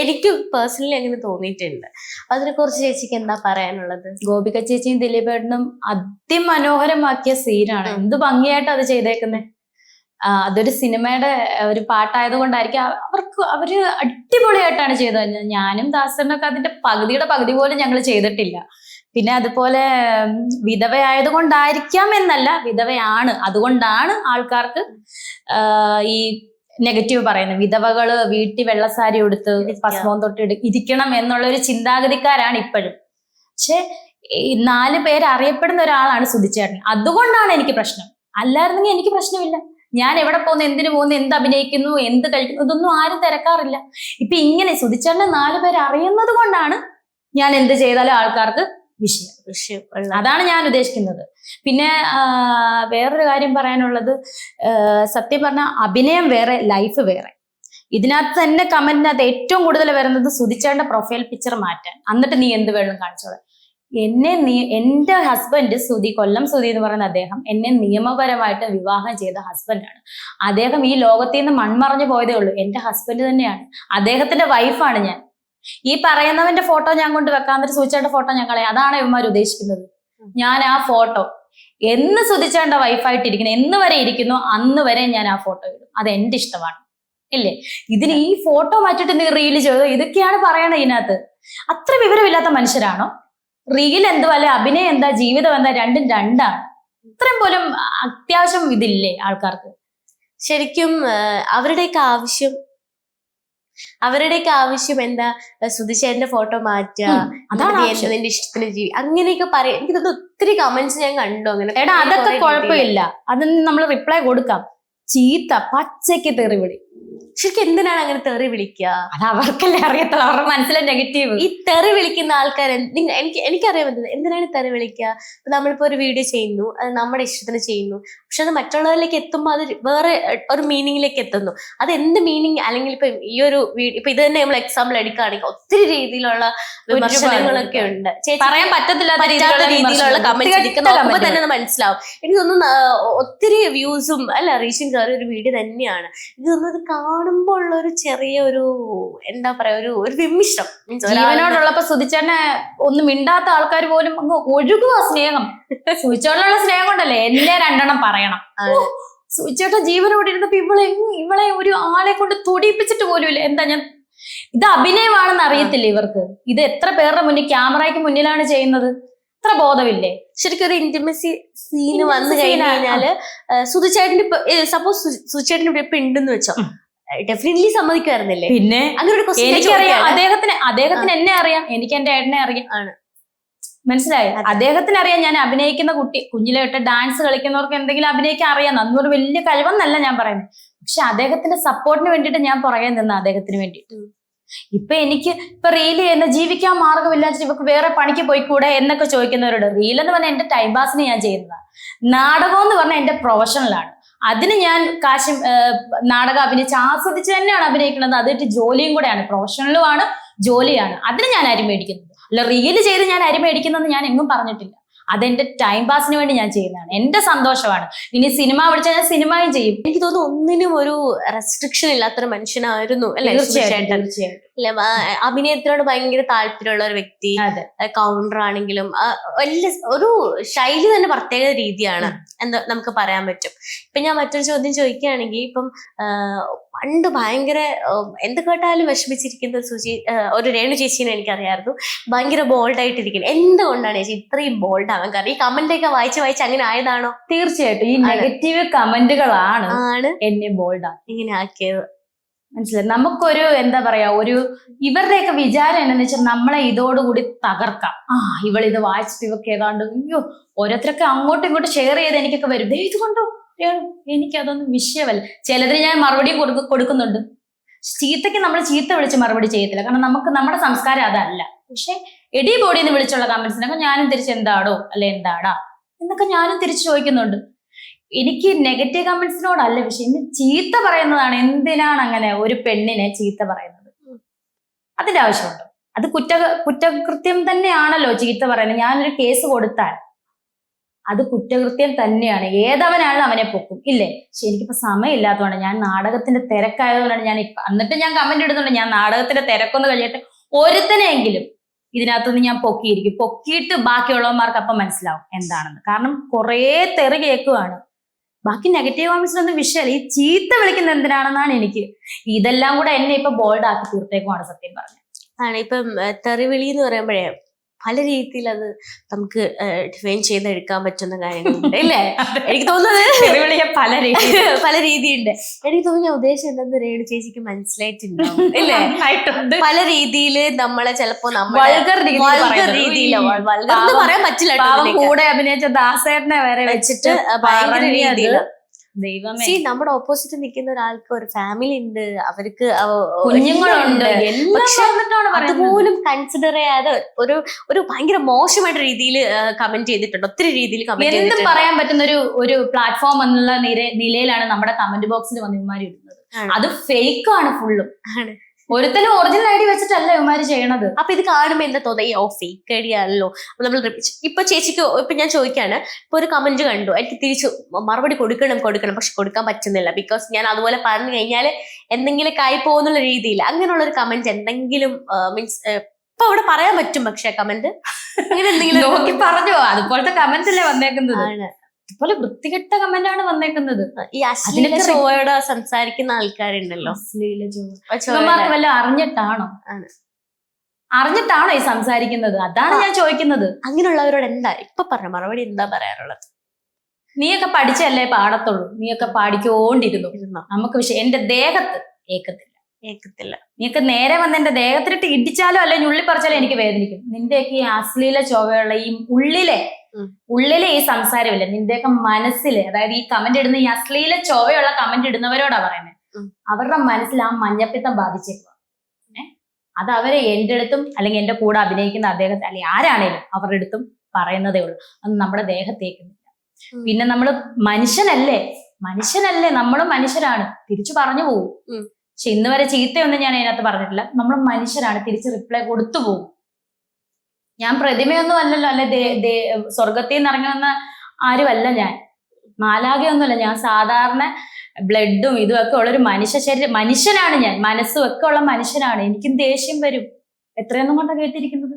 എനിക്ക് പേഴ്സണലി അങ്ങനെ തോന്നിയിട്ടുണ്ട്. അതിനെ കുറിച്ച് ചേച്ചിക്ക് എന്താ പറയാനുള്ളത്? ഗോപിക ചേച്ചിയും ദിലീപേട്ടനും അതിമനോഹരമാക്കിയ സീനാണ്. എന്ത് ഭംഗിയായിട്ട് അത് ചെയ്തേക്കുന്നത്. അതൊരു സിനിമയുടെ ഒരു പാട്ടായത് കൊണ്ടായിരിക്കും അവര് അടിപൊളിയായിട്ടാണ് ചെയ്തത്. ഞാനും ദാസനൊക്കെ അതിന്റെ പകുതി പോലും ഞങ്ങൾ ചെയ്തിട്ടില്ല. പിന്നെ അതുപോലെ വിധവയായത് കൊണ്ടായിരിക്കാം എന്നല്ല, വിധവയാണ്, അതുകൊണ്ടാണ് ആൾക്കാർക്ക് ഈ നെഗറ്റീവ് പറയുന്നത്. വിധവകള് വീട്ടിൽ വെള്ളസാരി എടുത്ത് ഭസ്മവും തൊട്ട് ഇരിക്കണം എന്നുള്ള ഒരു ചിന്താഗതിക്കാരാണ് ഇപ്പോഴും. പക്ഷെ ഈ 4 പേര് അറിയപ്പെടുന്ന ഒരാളാണ് സുധിച്ചേട്ടൻ. അതുകൊണ്ടാണ് എനിക്ക് പ്രശ്നം. അല്ലായിരുന്നെങ്കിൽ എനിക്ക് പ്രശ്നമില്ല. ഞാൻ എവിടെ പോകുന്നു, എന്തിനു പോകുന്നു, എന്ത് അഭിനയിക്കുന്നു, എന്ത് കഴിക്കുന്നു, ഇതൊന്നും ആരും തിരക്കാറില്ല. ഇപ്പൊ ഇങ്ങനെ സുധിച്ചേട്ടനെ 4 പേര് അറിയുന്നത് കൊണ്ടാണ് ഞാൻ എന്ത് ചെയ്താലും ആൾക്കാർക്ക് വിഷയം. അതാണ് ഞാൻ ഉദ്ദേശിക്കുന്നത്. പിന്നെ വേറൊരു കാര്യം പറയാനുള്ളത്, സത്യം പറഞ്ഞാൽ അഭിനയം വേറെ, ലൈഫ് വേറെ. ഇതിനകത്ത് തന്നെ കമന്റിനകത്ത് ഏറ്റവും കൂടുതൽ വരുന്നത് സുധിച്ചേട്ടന്റെ പ്രൊഫൈൽ പിക്ചർ മാറ്റാൻ, എന്നിട്ട് നീ എന്ത് വേണം കാണിച്ചോളെ. എന്റെ ഹസ്ബൻഡ് കൊല്ലം സുധി എന്ന് പറയുന്ന അദ്ദേഹം എന്നെ നിയമപരമായിട്ട് വിവാഹം ചെയ്ത ഹസ്ബൻഡാണ്. അദ്ദേഹം ഈ ലോകത്തിൽ നിന്ന് മൺമറഞ്ഞു പോയതേ ഉള്ളൂ. എന്റെ ഹസ്ബൻഡ് തന്നെയാണ്, അദ്ദേഹത്തിന്റെ വൈഫാണ് ഞാൻ. ഈ പറയുന്നവന്റെ ഫോട്ടോ ഞാൻ കൊണ്ട് വെക്കാന്നിട്ട് സുധിച്ചേട്ടന്റെ ഫോട്ടോ ഞാൻ കളയാം. അതാണ് ഇവന്മാർ ഉദ്ദേശിക്കുന്നത്. ഞാൻ ആ ഫോട്ടോ എന്ന് സുധിച്ചേട്ടന്റെ വൈഫായിട്ടിരിക്കുന്നു, എന്ന് വരെ ഇരിക്കുന്നു, അന്ന് വരെ ഞാൻ ആ ഫോട്ടോ ഇടും. അത് എന്റെ ഇഷ്ടമാണ്, ഇല്ലേ? ഇതിന് ഈ ഫോട്ടോ മാറ്റിട്ട് നീ റീല് ചെയ്തോ, ഇതൊക്കെയാണ് പറയണത്. ഇതിനകത്ത് അത്ര വിവരമില്ലാത്ത മനുഷ്യരാണോ? റീൽ എന്തുവാ, അല്ലെ അഭിനയം എന്താ, ജീവിതം എന്താ, രണ്ടും രണ്ടാണ്. ഇത്രയും പോലും അത്യാവശ്യം ഇതില്ലേ ആൾക്കാർക്ക്? ശരിക്കും അവരുടെയൊക്കെ ആവശ്യം എന്താ, സുധിച്ചേട്ടന്റെ ഫോട്ടോ മാറ്റുക, അതാണ് നിന്റെ ഇഷ്ടത്തിന് ജീവി, അങ്ങനെയൊക്കെ പറയാം. എനിക്ക് തോന്നുന്നു ഒത്തിരി കമന്റ്സ് ഞാൻ കണ്ടു അങ്ങനെ. എടാ അതൊക്കെ കുഴപ്പമില്ല, അതിന് നമ്മൾ റിപ്ലൈ കൊടുക്കാം. ചീത്ത പച്ചയ്ക്ക് തെറിവിളി, ശരിക്കും എന്തിനാണ് അങ്ങനെ തെറി വിളിക്കുക? അത് അവർക്കല്ലേ അറിയത്തുള്ളൂ, അവരുടെ മനസ്സിലെ നെഗറ്റീവ്. ഈ തെറി വിളിക്കുന്ന ആൾക്കാർ എനിക്കറിയാൻ പറ്റുന്നത് എന്തിനാണ് തെറി വിളിക്കുക. നമ്മളിപ്പോ ഒരു വീഡിയോ ചെയ്യുന്നു, അത് നമ്മുടെ ഇഷ്ടത്തിന് ചെയ്യുന്നു, പക്ഷെ അത് മറ്റുള്ളവരിലേക്ക് എത്തുമ്പോൾ അത് വേറെ ഒരു മീനിങ്ങിലേക്ക് എത്തുന്നു. അത് എന്ത് മീനിങ്, അല്ലെങ്കിൽ ഇപ്പൊ ഈ ഒരു ഇപ്പൊ ഇത് തന്നെ നമ്മൾ എക്സാമ്പിൾ എടുക്കുകയാണെങ്കിൽ ഒത്തിരി രീതിയിലുള്ള വിമർശനങ്ങളൊക്കെ ഉണ്ട്. പറയാൻ പറ്റാത്ത രീതിയിലുള്ള കമന്റ്സ് നോക്കുമ്പോൾ തന്നെ അത് മനസ്സിലാവും. എനിക്ക് തോന്നുന്നു ഒത്തിരി വ്യൂസും അല്ല റീച്ചും കയറിയ ഒരു വീഡിയോ തന്നെയാണ്. ഇത് തോന്നുന്നത് കാണുമ്പോൾ ഉള്ള ഒരു ചെറിയ ഒരു എന്താ പറയാ ഒരു വിമിഷ്ടം. ജീവനോടുള്ളപ്പോ സുധിച്ചേട്ടനെ ഒന്നും മിണ്ടാത്ത ആൾക്കാർ പോലും അങ്ങ് ഒഴുകുക സ്നേഹം. സുധിച്ചേട്ടനുള്ള സ്നേഹം കൊണ്ടല്ലേ എന്നെ രണ്ടെണ്ണം പറയണം. സുധിച്ചേട്ടൻ ജീവനോട് ഇരുന്നപ്പോ ഇവളെ ഒരു ആളെ കൊണ്ട് തുടിപ്പിച്ചിട്ട് പോലും ഇല്ല. എന്താ ഞാൻ ഇത് അഭിനയമാണെന്ന് അറിയത്തില്ല ഇവർക്ക്. ഇത് എത്ര പേരുടെ മുന്നിൽ ക്യാമറയ്ക്ക് മുന്നിലാണ് ചെയ്യുന്നത്, അത്ര ബോധമില്ലേ? ശരിക്കും ഒരു ഇന്റിമസി സീന് വന്നു കഴിഞ്ഞാല് സുധിച്ചേട്ടന് സപ്പോസ് സുധിച്ചേട്ടന് ഇപ്പൊ ഉണ്ടെന്ന് വെച്ചോ, ഡെഫിനറ്റ്ലി സമ്മതിക്കുമായിരുന്നില്ലേ? പിന്നെ അങ്ങനെ ഒരു എനിക്കറിയാം, അദ്ദേഹത്തിന് എന്നെ അറിയാം, എനിക്ക് എന്റെ ഏട്ടനെ അറിയാം. ആണ് മനസ്സിലായി? അദ്ദേഹത്തിന് അറിയാം ഞാൻ അഭിനയിക്കുന്ന കുഞ്ഞിലെ തൊട്ട് ഡാൻസ് കളിക്കുന്നവർക്ക് എന്തെങ്കിലും അഭിനയിക്കാൻ അറിയാം. അന്നൊരു വലിയ കഴിവെന്നല്ല ഞാൻ പറയുന്നത്, പക്ഷെ അദ്ദേഹത്തിന്റെ സപ്പോർട്ടിന് വേണ്ടിയിട്ട് ഞാൻ പുറകെ നിന്ന അദ്ദേഹത്തിന് വേണ്ടിയിട്ട്. ഇപ്പൊ എനിക്ക് ഇപ്പൊ റീൽ ചെയ്യുന്ന ജീവിക്കാൻ മാർഗമില്ലാച്ചിട്ട് ഇവർക്ക് വേറെ പണിക്ക് പോയിക്കൂടെ എന്നൊക്കെ ചോദിക്കുന്നവരോട്, റീൽ എന്ന് പറഞ്ഞാൽ എന്റെ ടൈം പാസിന് ഞാൻ ചെയ്യുന്നതാണ്. നാടകം എന്ന് പറഞ്ഞാൽ എന്റെ പ്രൊഫഷണലാണ്. അതിന് ഞാൻ നാടകം അഭിനയിച്ച് ആസ്വദിച്ച് തന്നെയാണ് അഭിനയിക്കുന്നത്. അതൊരു ജോലിയും കൂടെയാണ്, പ്രൊഫഷണലുമാണ്, ജോലിയാണ്. അതിന് ഞാൻ അരി മേടിക്കുന്നത് അല്ല, റീല് ചെയ്ത് ഞാൻ അരി മേടിക്കുന്നതെന്ന് ഞാൻ എങ്ങും പറഞ്ഞിട്ടില്ല. അതെന്റെ ടൈം പാസിന് വേണ്ടി ഞാൻ ചെയ്യുന്നതാണ്, എന്റെ സന്തോഷമാണ്. ഇനി സിനിമ വിളിച്ചാൽ ഞാൻ സിനിമയും ചെയ്യും. എനിക്ക് തോന്നുന്നു ഒന്നിനും ഒരു റെസ്ട്രിക്ഷൻ ഇല്ലാത്തൊരു മനുഷ്യനായിരുന്നു അല്ലെ? തീർച്ചയായിട്ടും. അഭിനയത്തിനോട് ഭയങ്കര താല്പര്യമുള്ള ഒരു വ്യക്തി. കൗണ്ടർ ആണെങ്കിലും വലിയ ഒരു ശൈലി തന്നെ പ്രത്യേക രീതിയാണ് എന്ന് നമുക്ക് പറയാൻ പറ്റും. ഇപ്പൊ ഞാൻ മറ്റൊരു ചോദ്യം ചോദിക്കുകയാണെങ്കിൽ, ഇപ്പം പണ്ട് ഭയങ്കര എന്ത് കേട്ടാലും വിഷമിച്ചിരിക്കുന്ന ഒരു രേണു ചേച്ചീനെ എനിക്കറിയായിരുന്നു. ഭയങ്കര ബോൾഡ് ആയിട്ടിരിക്കുന്നത്. എന്തുകൊണ്ടാണ് ചേച്ചി ഇത്രയും ബോൾഡ് ആവാൻ കാരണം? ഈ കമന്റ് ഒക്കെ വായിച്ച് അങ്ങനെ ആയതാണോ? തീർച്ചയായിട്ടും ഈ നെഗറ്റീവ് കമന്റുകളാണ് എന്നെ ബോൾഡ് ഇങ്ങനെ ആക്കിയത്. മനസ്സിലായി? നമുക്കൊരു എന്താ പറയാ, ഇവരുടെയൊക്കെ വിചാരം എന്താണെന്ന് വെച്ചാൽ നമ്മളെ ഇതോടുകൂടി തകർക്കാം. ഇവളിത് വായിച്ചിട്ട് ഇവർക്ക് ഏതാണ്ട് അയ്യോ, ഓരോരുത്തരൊക്കെ അങ്ങോട്ടും ഇങ്ങോട്ടും ഷെയർ ചെയ്ത് എനിക്കൊക്കെ വരും, ഇത് കൊണ്ടോ എനിക്കതൊന്നും വിഷയമല്ല. ചിലതിന് ഞാൻ മറുപടിയും കൊടുക്കുന്നുണ്ട്. ചീത്തയ്ക്ക് നമ്മൾ ചീത്ത വിളിച്ച് മറുപടി ചെയ്യത്തില്ല, കാരണം നമുക്ക് നമ്മുടെ സംസ്കാരം അതല്ല. പക്ഷെ എടി ബോഡിന്ന് വിളിച്ചുള്ള കമന്റ്സിനൊക്കെ ഞാനും തിരിച്ച് എന്താടോ അല്ലെ എന്താടാ എന്നൊക്കെ ഞാനും തിരിച്ചു ചോദിക്കുന്നുണ്ട്. എനിക്ക് നെഗറ്റീവ് കമന്റ്സിനോടല്ല, പക്ഷെ ഇന്ന് ചീത്ത പറയുന്നതാണ്. എന്തിനാണ് അങ്ങനെ ഒരു പെണ്ണിനെ ചീത്ത പറയുന്നത്? അതിന്റെ ആവശ്യമുണ്ടോ? അത് കുറ്റകൃത്യം തന്നെയാണല്ലോ ചീത്ത പറയുന്നത്. ഞാനൊരു കേസ് കൊടുത്താൽ അത് കുറ്റകൃത്യം തന്നെയാണ്. ഏതവനാണെങ്കിലും അവനെ പൊക്കും, ഇല്ലേ? പക്ഷെ എനിക്കിപ്പോ സമയമില്ലാത്തതുകൊണ്ട്, ഞാൻ നാടകത്തിന്റെ തിരക്കായതുകൊണ്ടാണ് എന്നിട്ട് ഞാൻ കമന്റ് ഇടുന്നുണ്ട്, ഞാൻ നാടകത്തിന്റെ തിരക്കൊന്ന് കഴിയട്ടെ, ഒരുത്തനെങ്കിലും ഇതിനകത്തുനിന്ന് ഞാൻ പൊക്കിയിരിക്കും. പൊക്കിയിട്ട് ബാക്കിയുള്ളവന്മാർക്ക് അപ്പം മനസ്സിലാവും എന്താണെന്ന്. കാരണം കുറേ തെറി കേൾക്കുവാണ്. ബാക്കി നെഗറ്റീവ് കമന്റ്സിനൊന്നും വിഷയമല്ല, ഈ ചീത്ത വിളിക്കുന്ന എന്തിനാണെന്നാണ് എനിക്ക്. ഇതെല്ലാം കൂടെ എന്നെ ഇപ്പൊ ബോൾഡ് ആക്കി തീർത്തേക്കുമാണ് സത്യം പറഞ്ഞത്. ഇപ്പം തെറിവിളി എന്ന് പറയുമ്പോഴേ പല രീതിയിൽ അത് നമുക്ക് ഡിഫൈൻ ചെയ്തെടുക്കാൻ പറ്റുന്ന കാര്യങ്ങളുണ്ട് അല്ലേ? എനിക്ക് തോന്നുന്നത് പല രീതിയുണ്ട്. എനിക്ക് തോന്നുന്നു ഞാൻ ഉദ്ദേശം എന്താന്ന് രേണു ചേച്ചിക്ക് മനസ്സിലായിട്ടുണ്ടാവും അല്ലേ? പല രീതിയിൽ നമ്മളെ ചിലപ്പോ വൾഗർ രീതിയിൽ പറയാൻ പറ്റില്ല. കൂടെ അഭിനയിച്ച ദാസേട്ടനെ വരെ വെച്ചിട്ട് ഭയങ്കര രീതിയിൽ ദൈവമേ, നമ്മുടെ ഓപ്പോസിറ്റ് നിൽക്കുന്ന ഒരാൾക്ക് ഒരു ഫാമിലി ഉണ്ട്, അവർക്ക് കുഞ്ഞുങ്ങളുണ്ട്, പക്ഷെ അതുപോലും കൺസിഡർ ചെയ്യാതെ ഒരു ഭയങ്കര മോശമായിട്ട് രീതിയിൽ കമന്റ് ചെയ്തിട്ടുണ്ട്. ഒത്തിരി രീതിയിൽ കമന്റ് എന്തും പറയാൻ പറ്റുന്ന ഒരു പ്ലാറ്റ്ഫോം എന്നുള്ള നിലയിലാണ് നമ്മുടെ കമന്റ് ബോക്സിൽ വന്ന് ഇവന്മാര് ഇടുന്നത്. അത് ഫേക്ക് ആണ് ഫുള്ളും. ഒരുത്തനും ഒറിജിനൽ ഐഡി വെച്ചിട്ടല്ല ഇവന്മാര് ചെയ്യണത്. അപ്പൊ ഇത് കാണുമ്പോ എന്താ തോന്നുക, ഫേക്ക് ഐഡി ആണല്ലോ. നമ്മൾ ഇപ്പൊ ചേച്ചിക്ക് ഇപ്പൊ ഞാൻ ചോദിക്കാണ്, ഇപ്പൊ ഒരു കമന്റ് കണ്ടു, എനിക്ക് തിരിച്ചു മറുപടി കൊടുക്കണം, പക്ഷെ കൊടുക്കാൻ പറ്റുന്നില്ല. ബിക്കോസ് ഞാൻ അതുപോലെ പറഞ്ഞു കഴിഞ്ഞാൽ എന്തെങ്കിലും ആയി പോകുന്നുള്ള രീതിയിൽ അങ്ങനെയുള്ള ഒരു കമന്റ് എന്തെങ്കിലും മീൻസ് ഇപ്പൊ അവിടെ പറയാൻ പറ്റും, പക്ഷെ കമന്റ് അങ്ങനെ എന്തെങ്കിലും നോക്കി പറഞ്ഞോ? അതുപോലത്തെ കമന്റ് അല്ലേ വന്നേക്കുന്നത്. അതുപോലെ വൃത്തികെട്ട കമന്റ് ആണ് വന്നേക്കുന്നത്. ഈ അശ്ലീല ഷോയോട് സംസാരിക്കുന്ന ആൾക്കാരുണ്ടല്ലോ, ഇവന്മാർക്ക് വല്ല അറിഞ്ഞിട്ടാണോ ഈ സംസാരിക്കുന്നത്? അതാണ് ഞാൻ ചോദിക്കുന്നത്. അങ്ങനെയുള്ളവരോട് എന്താ ഇപ്പൊ പറഞ്ഞ മറുപടി എന്താ പറയാറുള്ളത്? നീയൊക്കെ പഠിച്ചല്ലേ പാടത്തുള്ളൂ, നീയൊക്കെ പാടിക്കോണ്ടിരുന്നു. ഇരുന്നോ? നമുക്ക് വിഷയം എന്റെ ദേഹത്ത് ഏക്കത്തില്ല. കേൾക്കത്തില്ല. നീക്ക് നേരെ വന്ന് എന്റെ ദേഹത്തിലിട്ട് ഇടിച്ചാലോ അല്ലെ ഞുള്ളിപ്പറിച്ചാലോ എനിക്ക് വേദനിക്കും. നിന്റെയൊക്കെ ഈ അശ്ലീല ചൊവ്വയുള്ള ഈ ഉള്ളിലെ ഈ സംസാരമില്ല, നിന്റെയൊക്കെ മനസ്സില്, അതായത് ഈ കമന്റ് ഇടുന്ന ഈ അശ്ലീല ചൊവ്വയുള്ള കമന്റ് ഇടുന്നവരോടാ പറയുന്നത്. അവരുടെ മനസ്സിൽ ആ മഞ്ഞപ്പിത്തം ബാധിച്ചേക്കുക. അത് അവരെ എന്റെ അടുത്തും അല്ലെങ്കിൽ എന്റെ കൂടെ അഭിനയിക്കുന്ന അദ്ദേഹത്തെ അല്ലെങ്കിൽ ആരാണേലും അവരുടെ അടുത്തും പറയുന്നതേ ഉള്ളൂ. അത് നമ്മുടെ ദേഹത്തേക്കുന്നില്ല. പിന്നെ നമ്മള് മനുഷ്യനല്ലേ, നമ്മളും മനുഷ്യരാണ്, തിരിച്ചു പറഞ്ഞു പോകും. പക്ഷെ ഇന്ന് വരെ ചീത്തയൊന്നും ഞാൻ അതിനകത്ത് പറഞ്ഞിട്ടില്ല. നമ്മൾ മനുഷ്യരാണ്, തിരിച്ച് റിപ്ലൈ കൊടുത്തു പോകും. ഞാൻ പ്രതിമയൊന്നും അല്ലല്ലോ, അല്ലെ സ്വർഗത്തിൽ നിന്ന് ഇറങ്ങി വന്ന ആരുമല്ല ഞാൻ, മാലാഖയൊന്നുമല്ല. ഞാൻ സാധാരണ ബ്ലഡും ഇതും ഒക്കെ ഉള്ളൊരു മനുഷ്യനാണ് ഞാൻ, മനസ്സും ഒക്കെ ഉള്ള മനുഷ്യനാണ്. എനിക്കും ദേഷ്യം വരും. എത്രയൊന്നും കൊണ്ടാ കേട്ടിരിക്കുന്നത്,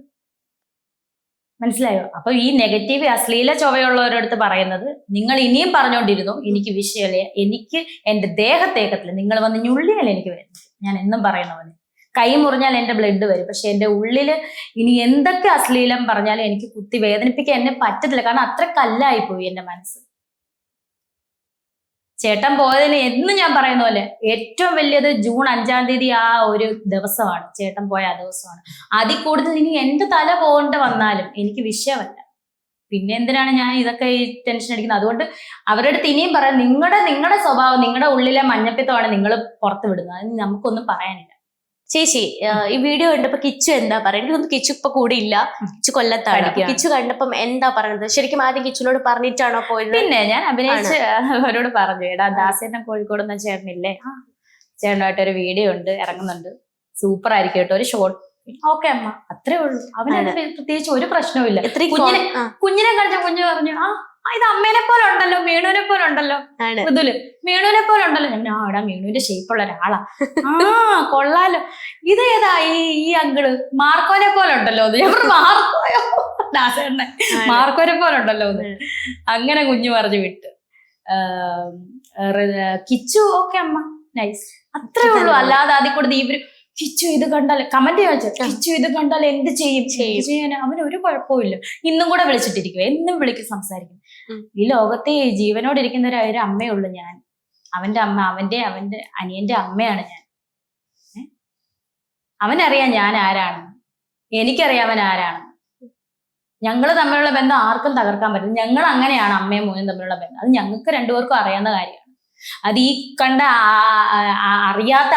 മനസ്സിലായോ? അപ്പൊ ഈ നെഗറ്റീവ് അശ്ലീല ചൊവ്വയുള്ളവരടുത്ത് പറയുന്നത്, നിങ്ങൾ ഇനിയും പറഞ്ഞുകൊണ്ടിരുന്നു, എനിക്ക് വിഷയമല്ലേ, എനിക്ക് എന്റെ ദേഹത്തേക്കത്തില്ല, നിങ്ങൾ വന്ന് ഞുള്ളിയാൽ എനിക്ക് വരുന്നത്. ഞാൻ എന്നും പറയുന്ന പോലെ കൈ മുറിഞ്ഞാൽ എന്റെ ബ്ലഡ് വരും, പക്ഷെ എന്റെ ഉള്ളില് ഇനി എന്തൊക്കെ അശ്ലീലം പറഞ്ഞാലും എനിക്ക് കുത്തി വേദനിപ്പിക്കാൻ എന്നെ പറ്റത്തില്ല. കാരണം അത്ര കല്ലായി പോയി എന്റെ മനസ്സ്. ചേട്ടൻ പോയതിന് എന്നും ഞാൻ പറയുന്ന പോലെ ഏറ്റവും വലിയത് ജൂൺ 5-ാം തീയതി ആ ഒരു ദിവസമാണ്, ചേട്ടൻ പോയ ആ ദിവസമാണ്. അതിൽ കൂടുതൽ ഇനി എന്റെ തല പോകേണ്ട വന്നാലും എനിക്ക് വിഷയമല്ല. പിന്നെ എന്തിനാണ് ഞാൻ ഇതൊക്കെ ഈ ടെൻഷൻ അടിക്കുന്നത്? അതുകൊണ്ട് അവരുടെ അടുത്ത് ഇനിയും പറയാം, നിങ്ങളുടെ സ്വഭാവം, നിങ്ങളുടെ ഉള്ളിലെ മഞ്ഞപ്പിത്തമാണ് നിങ്ങൾ പുറത്ത് വിടുന്നത്. അതിന് നമുക്കൊന്നും പറയാനില്ല. ചേച്ചി, ഈ വീഡിയോ കണ്ടപ്പോ കിച്ചു എന്താ പറയുന്നത്? കിച്ചു ഇപ്പൊ കൂടെ ഇല്ല, കിച്ചു കൊല്ലത്താണ്. കിച്ചു കണ്ടപ്പം എന്താ പറയുന്നത്? ശരിക്കും ആദ്യം കിച്ചുനോട് പറഞ്ഞിട്ടാണോ പോയത്? പിന്നെ ഞാൻ അഭിനയിച്ച് അവരോട് പറഞ്ഞു, എടാ ദാസേട്ടൻ കോഴിക്കോട് എന്ന ചേട്ടനില്ലേ, ചേട്ടനായിട്ടൊരു വീഡിയോ ഉണ്ട്, ഇറങ്ങുന്നുണ്ട്, സൂപ്പർ ആയിരിക്കും കേട്ടോ, ഒരു ഷോർട്ട്. ഓക്കെ അമ്മ, അത്രേ ഉള്ളൂ. അവനത് പ്രത്യേകിച്ച് ഒരു പ്രശ്നവും. കുഞ്ഞിനെ കളിച്ച കുഞ്ഞു പറഞ്ഞു, ഇത് അമ്മേനെ പോലെ ഉണ്ടല്ലോ, മീണുവിനെ പോലെ ഉണ്ടല്ലോ, മൃദുല് മീണുവിനെ പോലെ ഉണ്ടല്ലോ. ഞാൻ എടാ മീണുവിന്റെ ഷേപ്പുള്ള ഒരാളാ, കൊള്ളാലോ. ഇതേതാ ഈ അങ്കിള് മാർക്കോനെ പോലെ ഉണ്ടല്ലോ. ഞാൻ മാർക്കോയോ, ദാസേട്ടനെ മാർക്കോനെ പോലെ ഉണ്ടല്ലോ എന്ന്. അങ്ങനെ കുഞ്ഞു പറഞ്ഞു വിട്ട്. കിച്ചു ഓക്കെ അമ്മ, നൈസ്, അത്രേ ഉള്ളൂ. അല്ലാതെ അതിൽ കൂടുതൽ ഇവര് കിച്ചു ഇത് കണ്ടാൽ കമന്റ് ചോദിച്ചു, കിച്ചു ഇത് കണ്ടാൽ എന്ത് ചെയ്യാൻ അവന് ഒരു കുഴപ്പമില്ല. ഇന്നും കൂടെ വിളിച്ചിട്ടിരിക്കും, എന്നും വിളിക്കും, സംസാരിക്കും. ഈ ലോകത്തെ ജീവനോടിരിക്കുന്ന ഒരു അമ്മയേ ഉള്ളൂ ഞാൻ. അവന്റെ അമ്മ, അവന്റെ അനിയന്റെ അമ്മയാണ് ഞാൻ. അവനറിയാം ഞാൻ ആരാണെന്ന്, എനിക്കറിയാം അവൻ ആരാണ്. ഞങ്ങൾ തമ്മിലുള്ള ബന്ധം ആർക്കും തകർക്കാൻ പറ്റും. ഞങ്ങൾ അങ്ങനെയാണ്, അമ്മയും മോനും തമ്മിലുള്ള ബന്ധം. അത് ഞങ്ങൾക്ക് രണ്ടുപേർക്കും അറിയാവുന്ന കാര്യമാണ്. അത് ഈ അറിയാത്ത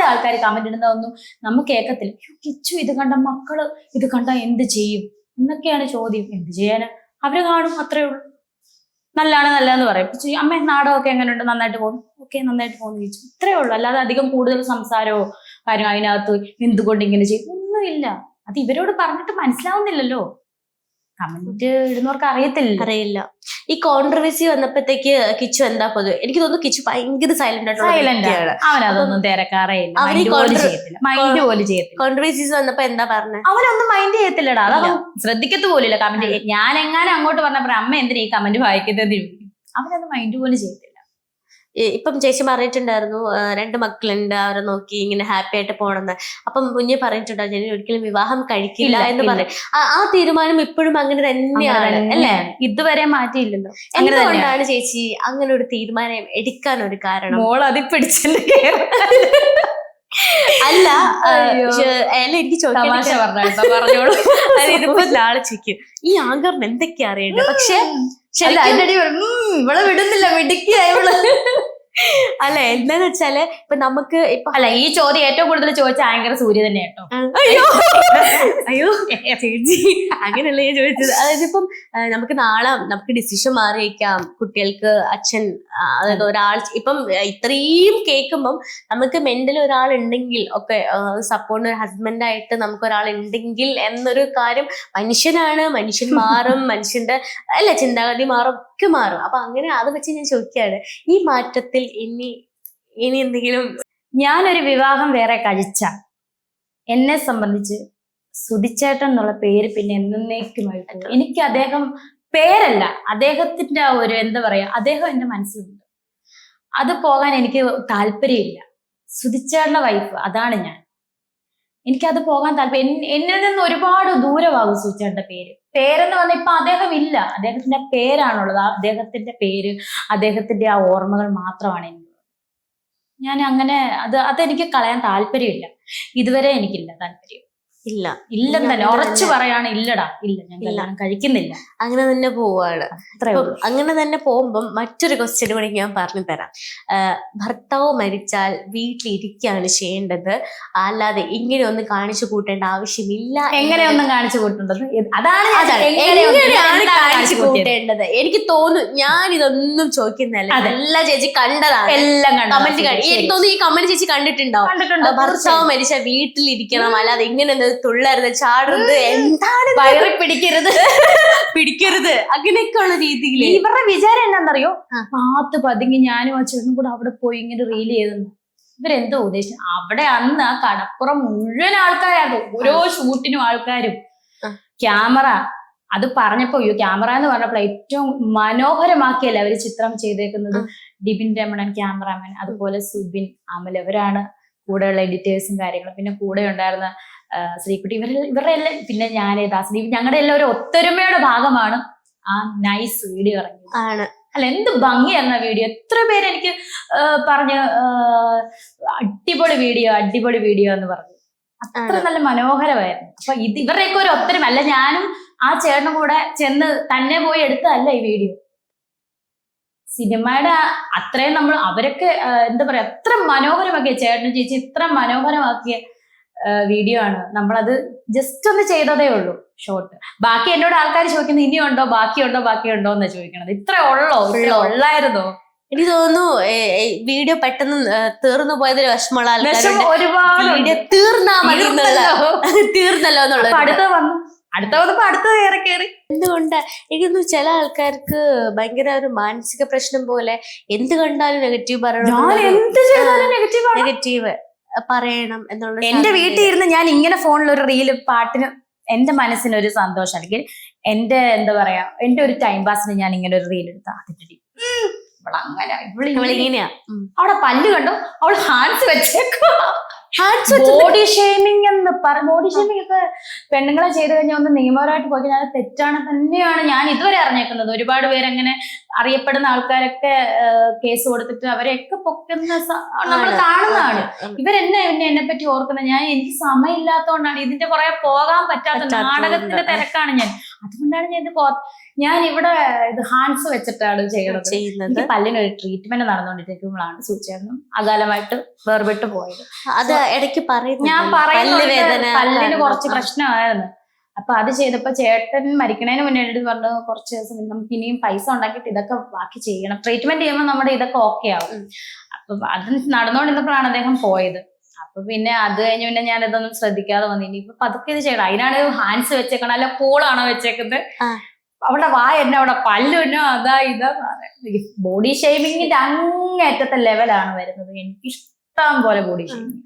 ആൾക്കാർ കമന്റ് ഇടുന്നതൊന്നും നമുക്ക് കേൾക്കത്തില്ല. കിച്ചു ഇത് കണ്ട മക്കള് ഇത് കണ്ട എന്ത് ചെയ്യും എന്നൊക്കെയാണ് ചോദ്യം. എന്ത് ചെയ്യാന്, അവര് കാണും, അത്രേ ഉള്ളൂ. നല്ലതെന്ന് പറയും. അമ്മ നാടകമൊക്കെ എങ്ങനെയുണ്ട്? നന്നായിട്ട് പോകുന്നു. ഓക്കെ, നന്നായിട്ട് പോകുന്നു ചോദിച്ചു, ഇത്രേ ഉള്ളൂ. അല്ലാതെ അധികം കൂടുതൽ സംസാരമോ കാര്യം അതിനകത്ത് എന്തുകൊണ്ട് ഇങ്ങനെ ചെയ്യും ഒന്നുമില്ല. അത് ഇവരോട് പറഞ്ഞിട്ട് മനസ്സിലാവുന്നില്ലല്ലോ. കമന്റ് ഇടുന്നവർക്ക് അറിയില്ല. ഈ കോൺട്രവേഴ്സി വന്നപ്പോഴത്തേക്ക് കിച്ചു എന്താ പൊതുവെ എനിക്ക് തോന്നുന്നു കിച്ചു ഭയങ്കര സൈലന്റ് ആയിട്ടുള്ള അവനതൊന്നും തിരക്കാറേയില്ല, മൈൻഡ് പോലും ചെയ്യത്തില്ല. കോൺട്രവേഴ്സീസ് വന്നപ്പോ എന്താ പറഞ്ഞത്? അവനൊന്നും മൈൻഡ് ചെയ്യത്തില്ലടാ, അതവൻ ശ്രദ്ധിക്കത്ത് പോലില്ല. കമന്റ് ഞാൻ എങ്ങാനും അങ്ങോട്ട് പറഞ്ഞപ്പോ അമ്മ എന്തിനാ ഈ കമന്റ് വായിക്കുന്നത്, അവനൊന്നും മൈൻഡ് പോലും ചെയ്യത്തില്ല. ഇപ്പം ചേച്ചി പറഞ്ഞിട്ടുണ്ടായിരുന്നു 2 മക്കളുണ്ട്, അവരെ നോക്കി ഇങ്ങനെ ഹാപ്പി ആയിട്ട് പോണെന്ന്. അപ്പം കുഞ്ഞ് പറഞ്ഞിട്ടുണ്ടായിരുന്നു ഞാൻ ഒരിക്കലും വിവാഹം കഴിക്കില്ല എന്ന് പറയും. ആ തീരുമാനം ഇപ്പോഴും അങ്ങനെ തന്നെയാണ് അല്ലേ? ഇതുവരെ മാറ്റിയില്ലല്ലോ. എന്തുകൊണ്ടാണ് ചേച്ചി അങ്ങനെ ഒരു തീരുമാനം എടുക്കാൻ ഒരു കാരണം? മോൾ അതിൽ പിടിച്ചല്ലേ അല്ല എനിക്ക് പറഞ്ഞോളൂ. ഇതിപ്പോ നാളെ ചോദിക്കും ഈ ആങ്കറിന് എന്തൊക്കെയാ അറിയണ്ടേ, പക്ഷെ ഇവളെ വിടുന്നില്ല, മിടുക്കിയായി ഇവള്. അല്ല എന്താന്ന് വെച്ചാല് ഇപ്പൊ നമുക്ക് ഇപ്പൊ അല്ല ഈ ചോദ്യം ഏറ്റവും കൂടുതൽ ചോദിച്ച ആങ്കർ സൂര്യ തന്നെ കേട്ടോ. അയ്യോ ചേച്ചി അങ്ങനെയല്ല ഞാൻ ചോദിച്ചത്. അതായത് ഇപ്പം നമുക്ക് നാളെ നമുക്ക് ഡിസിഷൻ മാറിയേക്കാം, കുട്ടികൾക്ക് അച്ഛൻ അതായത് ഒരാൾ ഇപ്പം ഇത്രയും കേൾക്കുമ്പം നമുക്ക് മെന്റലി ഒരാൾ ഉണ്ടെങ്കിൽ ഒക്കെ സപ്പോർട്ട് ഹസ്ബൻഡായിട്ട് നമുക്ക് ഒരാൾ ഉണ്ടെങ്കിൽ എന്നൊരു കാര്യം മനുഷ്യനാണ്, മനുഷ്യൻ മാറും, മനുഷ്യന്റെ അല്ല ചിന്താഗതി മാറും, ഒക്കെ മാറും. അപ്പൊ അങ്ങനെ അത് വെച്ച് ഞാൻ ചോദിക്കുകയാണ്, ഈ മാറ്റത്തിൽ ഇനി എന്തെങ്കിലും ഞാനൊരു വിവാഹം വേറെ കഴിച്ച എന്നെ സംബന്ധിച്ച് സുധിച്ചേട്ടൻ എന്നുള്ള പേര് പിന്നെ എന്നേക്കുമായിട്ട് എനിക്ക് അദ്ദേഹം പേരല്ല, അദ്ദേഹത്തിന്റെ ഒരു എന്താ പറയാ, അദ്ദേഹം എന്റെ മനസ്സിലുണ്ട്. അത് പോകാൻ എനിക്ക് താല്പര്യമില്ല. സുധിച്ചേട്ടന്റെ വൈഫ് അതാണ് ഞാൻ. എനിക്കത് പോകാൻ താല്പര്യം. എന്നിൽ നിന്ന് ഒരുപാട് ദൂരമാകും സുധിച്ചേട്ടന്റെ പേര്. പേരെന്ന് പറഞ്ഞാൽ ഇപ്പൊ അദ്ദേഹം ഇല്ല, അദ്ദേഹത്തിന്റെ പേരാണുള്ളത്. അദ്ദേഹത്തിന്റെ പേര്, അദ്ദേഹത്തിന്റെ ആ ഓർമ്മകൾ മാത്രമാണ് എനിക്ക്. ഞാൻ അങ്ങനെ അതെനിക്ക് കളയാൻ താല്പര്യമില്ല. ഇതുവരെ എനിക്കില്ല താല്പര്യം. ഇല്ലെന്ന് തന്നെ ഉറച്ചു പറയാണ്. ഇല്ലടാ, ഇല്ല, ഞാൻ കല്യാണം കഴിക്കുന്നില്ല. അങ്ങനെ തന്നെ പോവാണ്. അത്രേ ഉള്ളൂ. അങ്ങനെ തന്നെ പോകുമ്പം മറ്റൊരു ക്വസ്റ്റ്യൻ കൂടി ഞാൻ പറഞ്ഞു തരാം. ഭർത്താവ് മരിച്ചാൽ വീട്ടിലിരിക്കുകയാണ് ചെയ്യേണ്ടത്, അല്ലാതെ ഇങ്ങനെ ഒന്നും കാണിച്ചു കൂട്ടേണ്ട ആവശ്യമില്ല. എങ്ങനെയൊന്നും കാണിച്ചു കൂട്ടേണ്ടത് അതാണ് എങ്ങനെയാണ് കാണിച്ചു കൂട്ടേണ്ടത്? എനിക്ക് തോന്നുന്നു ഞാൻ ഇതൊന്നും ചോദിക്കുന്നതല്ല, എല്ലാ ചേച്ചി കണ്ടതാണ്, എല്ലാം കമന്റ് എനിക്ക് തോന്നുന്നു ഈ കമന്റ് ചേച്ചി കണ്ടിട്ടുണ്ടാവും. ഭർത്താവ് മരിച്ച വീട്ടിലിരിക്കണം, അല്ലാതെ ഇങ്ങനെ തുള്ളരുത്, ചാടരുത്, എന്താണ് വയറി പിടിക്കരുത് പിടിക്കരുത്, അങ്ങനെയൊക്കെയുള്ള രീതിയിൽ. ഇവരുടെ വിചാരം എന്താണെന്നറിയോ? പാത്ത് പതുങ്ങി ഞാനും ആ ചേട്ടനും കൂടെ അവിടെ പോയി ഇങ്ങനെ റീൽ ചെയ്തെന്ന്. ഇവരെന്തോ ഉദ്ദേശിച്ചു? അവിടെ അന്ന് ആ കടപ്പുറം മുഴുവൻ ആൾക്കാരാകും, ഓരോ ഷൂട്ടിനും ആൾക്കാരും. ക്യാമറ അത് പറഞ്ഞപ്പോ ക്യാമറ എന്ന് പറഞ്ഞപ്പോൾ ഏറ്റവും മനോഹരമാക്കിയല്ലേ അവര് ചിത്രം ചെയ്തേക്കുന്നത്. ഡിബിൻ രമണൻ ക്യാമറാമാൻ, അതുപോലെ സുബിൻ, അമൽ, ഇവരാണ് കൂടെയുള്ള എഡിറ്റേഴ്സും കാര്യങ്ങളും. പിന്നെ കൂടെ ഉണ്ടായിരുന്ന ശ്രീകുട്ടി, ഇവരുടെ എല്ലാം, പിന്നെ ഞാനേ ദാസദീപ്, ഞങ്ങളുടെ എല്ലാം ഒരു ഒത്തൊരുമയുടെ ഭാഗമാണ് ആ നൈസ് വീഡിയോ ഇറങ്ങിയത്. ആണ് അല്ല, എന്ത് ഭംഗിയായിരുന്നു ആ വീഡിയോ. എത്ര പേര് എനിക്ക് പറഞ്ഞ് അടിപൊളി വീഡിയോ എന്ന് പറഞ്ഞു. അത്ര നല്ല മനോഹരമായിരുന്നു. അപ്പൊ ഇവരുടെയൊക്കെ ഒരു ഒത്തൊരുമ. അല്ല, ഞാനും ആ ചേട്ടനും കൂടെ ചെന്ന് തന്നെ പോയി എടുത്തതല്ല ഈ വീഡിയോ. സിനിമയുടെ അത്രയും നമ്മൾ അവരൊക്കെ എന്താ പറയാ, അത്ര മനോഹരമാക്കിയ ചേട്ടനും ചേച്ചി ഇത്ര മനോഹരമാക്കിയ വീഡിയോ ആണ്. നമ്മളത് ജസ്റ്റ് ഒന്ന് ചെയ്തതേ ഉള്ളൂ, ഷോർട്ട്. ബാക്കി എന്നോട് ആൾക്കാർ ചോദിക്കുന്നത് ഇനിയുണ്ടോ, ബാക്കിയുണ്ടോ എന്നാ ചോദിക്കണത്. ഇത്ര ഉള്ളായിരുന്നോ? എനിക്ക് തോന്നുന്നു വീഡിയോ പെട്ടെന്ന് തീർന്നു പോയതിൽ വിഷമമുള്ള ആൾക്കാരുണ്ട്. ഒരുപാട് തീർന്നാ മതി, തീർന്നല്ലോ എന്നുള്ളത്. അടുത്ത കയറി. എന്തുകൊണ്ട് എനിക്കൊന്നും ചില ആൾക്കാർക്ക് ഭയങ്കര ഒരു മാനസിക പ്രശ്നം പോലെ എന്ത് കണ്ടാലും നെഗറ്റീവ് പറയണം, നെഗറ്റീവ് പറയണം എന്നുള്ള. എന്റെ വീട്ടിൽ ഇരുന്ന് ഞാൻ ഇങ്ങനെ ഫോണിൽ ഒരു റീല് പാട്ടിന് എന്റെ മനസ്സിനൊരു സന്തോഷം, അല്ലെങ്കിൽ എന്റെ എന്താ പറയാ, എന്റെ ഒരു ടൈം പാസിന് ഞാൻ ഇങ്ങനെ ഒരു റീൽ എടുത്താ ഇവളിങ്ങനെയാ. അവിടെ പല്ല് കണ്ടോ, അവള് ഹാൻഡ്സ് വെച്ചേക്കോ. ബോഡി ഷേമിംഗ് എന്ന് ബോഡി ഷേമിംഗ് ഒക്കെ പെണ്ണുങ്ങളെ ചെയ്ത് കഴിഞ്ഞാൽ ഒന്ന് നിയമപരമായിട്ട് പോയി കഴിഞ്ഞാൽ തെറ്റാണ് തന്നെയാണ് ഞാൻ ഇതുവരെ അറിഞ്ഞേക്കുന്നത്. ഒരുപാട് പേര് അങ്ങനെ അറിയപ്പെടുന്ന ആൾക്കാരൊക്കെ കേസ് കൊടുത്തിട്ട് അവരെയൊക്കെ പൊക്കുന്ന നമ്മൾ കാണുന്നതാണ്. എന്നെ പറ്റി ഓർക്കുന്നത്, എനിക്ക് സമയമില്ലാത്തതുകൊണ്ടാണ്, ഇതിന്റെ പുറകെ പോകാൻ പറ്റാത്ത നാടകത്തിന്റെ തിരക്കാണ് ഞാൻ. അതുകൊണ്ടാണ് ഞാൻ ഇവിടെ ഇത് ഹാൻഡ്സ് വെച്ചിട്ടാണ് ചെയ്യുന്നത്. പല്ലിനൊരു ട്രീറ്റ്മെന്റ് നടന്നുകൊണ്ടിരിക്കുമ്പോഴാണ് സൂചേട്ടനും അകാലമായിട്ട് വേർപെട്ട് പോയത്. അത് ഇടയ്ക്ക് ഞാൻ പറയുന്നത് പല്ലിന് കുറച്ച് പ്രശ്നമായിരുന്നു. അപ്പൊ അത് ചെയ്തപ്പോ ചേട്ടൻ മരിക്കണേന് മുന്നേ എടുത്ത് പറഞ്ഞു, കുറച്ച് ദിവസം നമുക്ക് ഇനിയും പൈസ ഉണ്ടാക്കിയിട്ട് ഇതൊക്കെ ബാക്കി ചെയ്യണം, ട്രീറ്റ്മെന്റ് ചെയ്യുമ്പോൾ നമ്മുടെ ഇതൊക്കെ ഓക്കെ ആവും. അപ്പൊ അത് നടന്നുകൊണ്ടിരുന്നപ്പോഴാണ് അദ്ദേഹം പോയത്. അപ്പൊ പിന്നെ അത് കഴിഞ്ഞ് പിന്നെ ഞാൻ ഇതൊന്നും ശ്രദ്ധിക്കാതെ വന്നു. ഇനിയിപ്പൊ പതുക്കെ ഇത് ചെയ്യണം. അതിനാണ് ഹാൻഡ്സ് വെച്ചേക്കണം, അല്ല പൂളാണോ വെച്ചേക്കുന്നത്, അവിടെ എന്നെ അവിടെ പല്ലുന്നോ അതാ ഇതാ. ബോഡി ഷേമിങ്ങിന്റെ അങ്ങേറ്റത്തെ ലെവലാണ് വരുന്നത്. എനിക്ക് ഇഷ്ടം പോലെ ബോഡി ഷേമിങ്.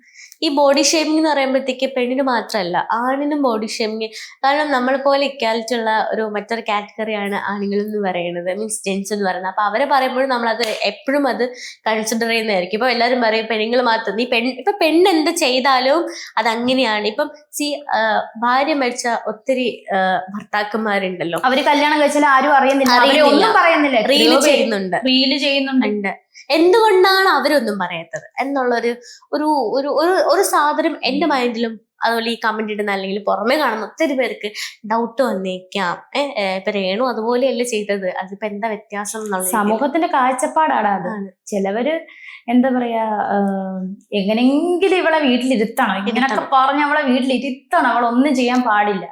ഈ ബോഡി ഷേമിംഗ് എന്ന് പറയുമ്പോഴത്തേക്ക് പെണ്ണിന് മാത്രമല്ല ആണിനും ബോഡി ഷേമിങ്. കാരണം നമ്മളെ പോലെ ഇക്വാലിറ്റി ഉള്ള മറ്റൊരു കാറ്റഗറിയാണ് ആണുങ്ങൾ എന്ന് പറയുന്നത്, മീൻസ് ജെൻസ് എന്ന് പറയുന്നത്. അപ്പൊ അവരെ പറയുമ്പോഴും നമ്മളത് എപ്പോഴും അത് കൺസിഡർ ചെയ്യുന്നതായിരിക്കും. ഇപ്പൊ എല്ലാവരും പറയും പെണ്ണുങ്ങൾ മാത്രം, ഇപ്പൊ പെണ്ണ് എന്ത് ചെയ്താലും അതങ്ങനെയാണ്. ഇപ്പം ഭാര്യ മരിച്ച ഒത്തിരി ഭർത്താക്കന്മാരുണ്ടല്ലോ, അവര് കല്യാണം കഴിച്ചാൽ ആരും അറിയുന്നില്ല, റീല് ചെയ്യുന്നുണ്ട്. എന്തുകൊണ്ടാണ് അവരൊന്നും പറയാത്തത് എന്നുള്ളൊരു ഒരു സാധനം എന്റെ മൈൻഡിലും, അതുപോലെ ഈ കമന്റ് ഇടുന്ന അല്ലെങ്കിൽ പുറമെ കാണുന്ന ഒത്തിരി പേർക്ക് ഡൗട്ട് വന്നേക്കാം. ഇപ്പൊ രേണു അതുപോലെയല്ലേ ചെയ്തത്, അതിപ്പോ എന്താ വ്യത്യാസം എന്നുള്ള സമൂഹത്തിന്റെ കാഴ്ചപ്പാടാണ് അത്. ചിലവര് എന്താ പറയാ, എങ്ങനെങ്കിലും ഇവളെ വീട്ടിലിരുത്തണം, ഇങ്ങനൊക്കെ പറഞ്ഞ് അവളെ വീട്ടിലിരുത്തണം, അവളൊന്നും ചെയ്യാൻ പാടില്ല.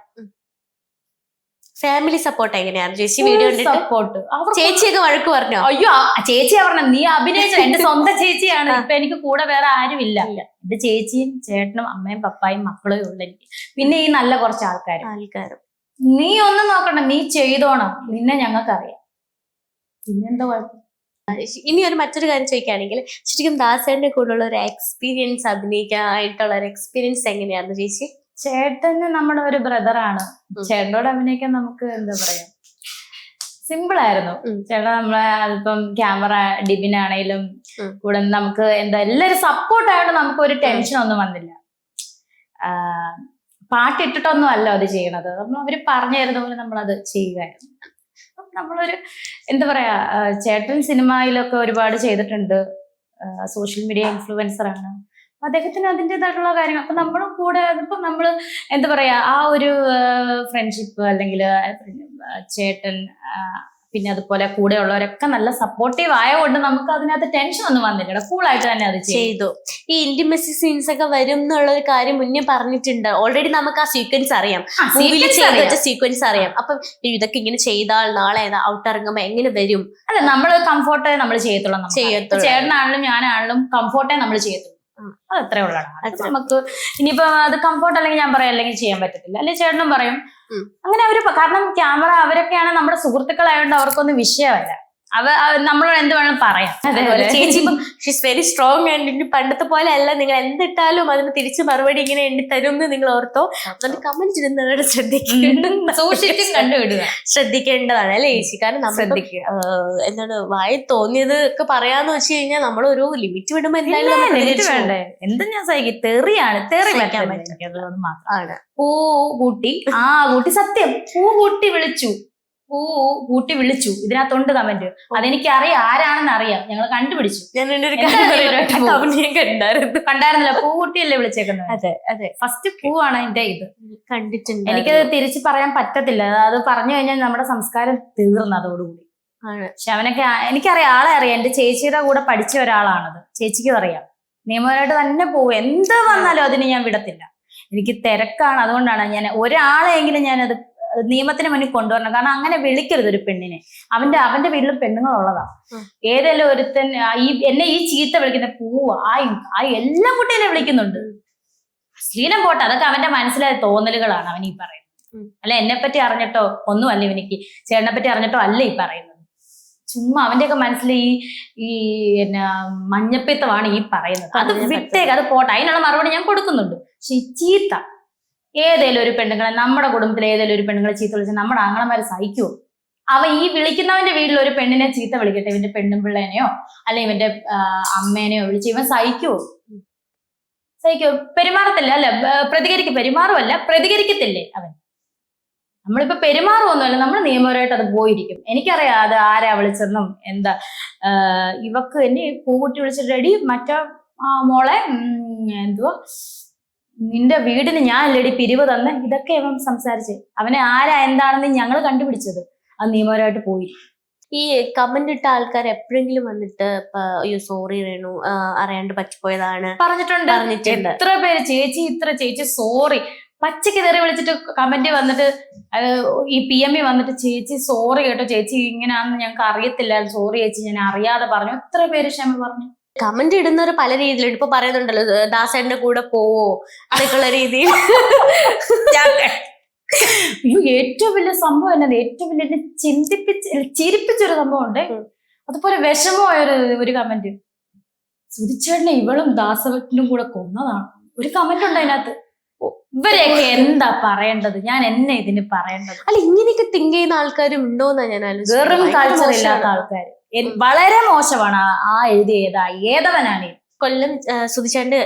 ഫാമിലി സപ്പോർട്ട് എങ്ങനെയാണ് ചേച്ചി? Video support. ചേച്ചിയൊക്കെ വഴക്ക് പറഞ്ഞോ? അയ്യോ, ചേച്ചിയാ പറഞ്ഞ നീ അഭിനയിച്ച, എന്റെ സ്വന്തം ചേച്ചിയാണ്. ഇപ്പൊ എനിക്ക് കൂടെ വേറെ ആരുമില്ല. എന്റെ ചേച്ചിയും ചേട്ടനും അമ്മയും പപ്പായും മക്കളും ഉള്ളു എനിക്ക്. പിന്നെ ഈ നല്ല കുറച്ച് ആൾക്കാരും. നീ ഒന്നും നോക്കണ്ട, നീ ചെയ്തോണം, നിന്നെ ഞങ്ങൾക്കറിയാം. പിന്നെന്താ കുഴപ്പം? ഇനി മറ്റൊരു കാര്യം ചോദിക്കുകയാണെങ്കിൽ, ശരിക്കും ദാസേന്റെ കൂടെയുള്ള ഒരു എക്സ്പീരിയൻസ്, അഭിനയിക്കാനായിട്ടുള്ള ഒരു എക്സ്പീരിയൻസ് എങ്ങനെയായിരുന്നു ചേച്ചി? ചേട്ടന് നമ്മുടെ ഒരു ബ്രദറാണ്. ചേട്ടനോട് അഭിനയിക്കാൻ നമുക്ക് എന്താ പറയാ, സിമ്പിൾ ആയിരുന്നു. ചേട്ടൻ നമ്മളെ അതിപ്പം ക്യാമറ ഡിബിനാണേലും കൂടെ നമുക്ക് എന്താ എല്ലാരും സപ്പോർട്ടായിട്ട് നമുക്ക് ഒരു ടെൻഷൻ ഒന്നും വന്നില്ല. പാട്ടിട്ടിട്ടൊന്നും അല്ല അത് ചെയ്യണത്. നമ്മൾ അവര് പറഞ്ഞു തരുന്ന പോലെ നമ്മളത് ചെയ്യുകയായിരുന്നു. അപ്പം നമ്മളൊരു എന്താ പറയാ, ചേട്ടൻ സിനിമയിലൊക്കെ ഒരുപാട് ചെയ്തിട്ടുണ്ട്, സോഷ്യൽ മീഡിയ ഇൻഫ്ലുവൻസർ ആണ്, അദ്ദേഹത്തിന് അതിൻ്റെതായിട്ടുള്ള കാര്യങ്ങൾ. അപ്പൊ നമ്മളും കൂടെ ഇപ്പൊ നമ്മള് എന്താ പറയാ, ആ ഒരു ഫ്രണ്ട്ഷിപ്പ് അല്ലെങ്കിൽ ചേട്ടൻ പിന്നെ അതുപോലെ കൂടെ ഉള്ളവരൊക്കെ നല്ല സപ്പോർട്ടീവ് ആയതുകൊണ്ട് നമുക്ക് അതിനകത്ത് ടെൻഷൻ ഒന്നും വന്നില്ല, കൂളായിട്ട് തന്നെ അത് ചെയ്തു. ഈ ഇന്റിമസി സീൻസ് ഒക്കെ വരും എന്നുള്ള ഒരു കാര്യം മുന്നേ പറഞ്ഞിട്ടുണ്ട്. ഓൾറെഡി നമുക്ക് ആ സീക്വൻസ് അറിയാം, സീക്വൻസ് അറിയാം. അപ്പൊ ഇതൊക്കെ ഇങ്ങനെ ചെയ്താൽ നാളെ ഔട്ട് ഇറങ്ങുമ്പോ എങ്ങനെ വരും? അല്ല, നമ്മള് കംഫോർട്ടേ നമ്മൾ ചെയ്യത്തുള്ളൂ. ചേട്ടനാണെങ്കിലും ഞാനാണെങ്കിലും കംഫോർട്ടേ നമ്മൾ ചെയ്യത്തുള്ളൂ. അത് അത്രേ ഉള്ളതാണ്. അത് നമുക്ക് ഇനിയിപ്പോ അത് കംഫോർട്ട് അല്ലെങ്കിൽ ഞാൻ പറയാം, അല്ലെങ്കിൽ ചെയ്യാൻ പറ്റത്തില്ല, അല്ലെങ്കിൽ ചേട്ടനും പറയും. അങ്ങനെ അവര്, കാരണം ക്യാമറ അവരൊക്കെയാണ് നമ്മുടെ സുഹൃത്തുക്കളായതുകൊണ്ട് അവർക്കൊന്നും വിഷയമല്ല. നമ്മളോട് എന്ത് വേണം പറയാം. അതേപോലെ ചേച്ചി ഇപ്പം ഷീസ് വെരി സ്ട്രോങ് ആൻഡ് ഇനി പണ്ടത്തെ പോലെ അല്ല, നിങ്ങൾ എന്തിട്ടാലും അതിന് തിരിച്ച് മറുപടി ഇങ്ങനെ എണ്ണി തരും എന്ന് നിങ്ങൾ ഓർത്തോ. അതുകൊണ്ട് കമന്റ് ഇടുന്നവരോട് സൂക്ഷിച്ചും കണ്ടുവിടുക, ശ്രദ്ധിക്കേണ്ടതാണ് അല്ലേ ചേച്ചി? കാരണം നമ്മൾ എന്താണ് വായി തോന്നിയത് ഒക്കെ പറയാന്ന് വെച്ച് കഴിഞ്ഞാൽ നമ്മളൊരു ലിമിറ്റ് വിടുമ്പോ എന്തായാലും വേണ്ടേ. എന്ത് ഞാൻ സഹിക്കും, തെറിയാണ്, തെറി വയ്ക്കാൻ പറ്റുന്നത് മാത്രമാണ്. പൂ കൂട്ടി, ആ കൂട്ടി സത്യം, പൂ കൂട്ടി വിളിച്ചു, കൂട്ടി വിളിച്ചു. ഇതിനകത്തുണ്ട് കമന്റ്, അതെനിക്ക് അറിയാം, ആരാണെന്ന് അറിയാം, ഞങ്ങൾ കണ്ടുപിടിച്ചു. കണ്ടായിരുന്നില്ല, പൂക്കുട്ടിയല്ലേ വിളിച്ചേക്കുന്നത്. അതെ അതെ, ഫസ്റ്റ് പൂവാണ് എന്റെ ഇത്. കണ്ടിട്ടുണ്ട്. എനിക്കത് തിരിച്ചു പറയാൻ പറ്റത്തില്ല, അത് പറഞ്ഞു കഴിഞ്ഞാൽ നമ്മുടെ സംസ്കാരം തീർന്നു അതോടുകൂടി. പക്ഷെ അവനൊക്കെ എനിക്കറിയാം, ആളെ അറിയാം, എന്റെ ചേച്ചിയുടെ കൂടെ പഠിച്ച ഒരാളാണത്, ചേച്ചിക്കും അറിയാം. നിയമപരമായിട്ട് തന്നെ പോവും, എന്ത് വന്നാലും അതിന് ഞാൻ വിടത്തില്ല. എനിക്ക് തിരക്കാണ്, അതുകൊണ്ടാണ് ഞാൻ ഒരാളെങ്കിലും ഞാനത് നിയമത്തിന് മുന്നിൽ കൊണ്ടുവരണം. കാരണം അങ്ങനെ വിളിക്കരുത് ഒരു പെണ്ണിനെ. അവന്റെ വീട്ടിലും പെണ്ണുങ്ങളുള്ളതാ. ഏതെങ്കിലും ഒരുത്തൻ എന്നെ ഈ ചീത്ത വിളിക്കുന്ന പൂവ് ആ എല്ലാം കുട്ടീനെ വിളിക്കുന്നുണ്ട്. ശ്രീലം പോട്ടെ, അതൊക്കെ അവന്റെ മനസ്സിലായ തോന്നലുകളാണ് അവൻ ഈ പറയുന്നത്. അല്ല എന്നെ പറ്റി അറിഞ്ഞിട്ടോ ഒന്നും അല്ല ഇവനിക്ക്, ചേട്ടനെ പറ്റി അറിഞ്ഞിട്ടോ അല്ല ഈ പറയുന്നത്. ചുമ്മാ അവന്റെയൊക്കെ മനസ്സിൽ ഈ എന്നാ മഞ്ഞപ്പിത്തമാണ് ഈ പറയുന്നത്. അത് വിട്ടേക്ക്, അത് പോട്ടെ, അതിനുള്ള മറുപടി ഞാൻ കൊടുക്കുന്നുണ്ട്. പക്ഷെ ഈ ചീത്ത ഏതേലും ഒരു പെണ്ണുങ്ങളെ, നമ്മുടെ കുടുംബത്തിൽ ഏതെങ്കിലും ഒരു പെണ്ണുങ്ങളെ ചീത്ത വിളിച്ചാൽ നമ്മുടെ ആങ്ങളമാര് സഹിക്കുമോ? അവ ഈ വിളിക്കുന്നവന്റെ വീട്ടിൽ ഒരു പെണ്ണിനെ ചീത്ത വിളിക്കട്ടെ, ഇവന്റെ പെണ്ണും പിള്ളേനെയോ അല്ലെ ഇവന്റെ അമ്മേനെയോ വിളിച്ച് ഇവൻ സഹിക്കുമോ? പെരുമാറത്തില്ല, അല്ല പെരുമാറുമല്ല, പ്രതികരിക്കത്തില്ലേ അവൻ? നമ്മളിപ്പോ പെരുമാറുമൊന്നുമല്ല, നമ്മൾ നിയമപരമായിട്ട് അത് പോയിരിക്കും. എനിക്കറിയാം അത് ആരാ വിളിച്ചെന്നും എന്താ. ഇവക്ക് എന്നെ പൂക്കുട്ടി വിളിച്ചിട്ട് റെഡി മറ്റേ മോളെ എന്തുവാ നിന്റെ വീടിന് ഞാൻ അല്ലടി പിരിവ് തന്നെ, ഇതൊക്കെ അവൻ സംസാരിച്ചേ. അവനെ ആരാ എന്താണെന്ന് ഞങ്ങൾ കണ്ടുപിടിച്ചത്, അത് നിയമപരമായിട്ട് പോയി. ഈ കമന്റ് ഇട്ട ആൾക്കാർ എപ്പോഴെങ്കിലും വന്നിട്ട് അയ്യോ സോറി രേണു, അറിയാണ്ട് പറ്റിപ്പോയതാണ് പറഞ്ഞിട്ടുണ്ട്. എത്ര പേര് ചേച്ചി സോറി, പച്ചയ്ക്ക് തെറി വിളിച്ചിട്ട് കമന്റ് വന്നിട്ട് ഈ PME വന്നിട്ട് ചേച്ചി സോറി കേട്ടോ, ചേച്ചി ഇങ്ങനെയാണെന്ന് ഞങ്ങൾക്ക് അറിയത്തില്ല, സോറി ചേച്ചി ഞാൻ അറിയാതെ പറഞ്ഞു. എത്ര പേര് ക്ഷമ പറഞ്ഞു. കമന്റ് ഇടുന്നവർ പല രീതിയിലുണ്ട്. ഇപ്പൊ പറയുന്നുണ്ടല്ലോ ദാസേന്റെ കൂടെ പോവോ അതൊക്കെയുള്ള രീതിയിൽ. ഏറ്റവും വലിയ സംഭവം എന്നത്, ഏറ്റവും വലിയ ചിരിപ്പിച്ചൊരു സംഭവം ഉണ്ട്. അതുപോലെ വിഷമമായ ഒരു കമന്റ്, സുധിച്ചേട്ടനെ ഇവളും ദാസവനും കൂടെ കൊന്നതാണ് ഒരു കമന്റ് ഉണ്ട് അതിനകത്ത്. ഇവരെയൊക്കെ എന്താ പറയേണ്ടത്, ഞാൻ എന്നെ ഇതിന് പറയേണ്ടത്? അല്ല ഇങ്ങനെയൊക്കെ തിങ്ക് ചെയ്യുന്ന ആൾക്കാരും ഉണ്ടോന്നാ ഞാൻ വെറും കൾച്ചർ ഇല്ലാത്ത ആൾക്കാർ വളരെ മോശമാണ്. ആ എഴുതിയ ഏതവനാണ്? കൊല്ലം സുധിച്ചേട്ടന്റെ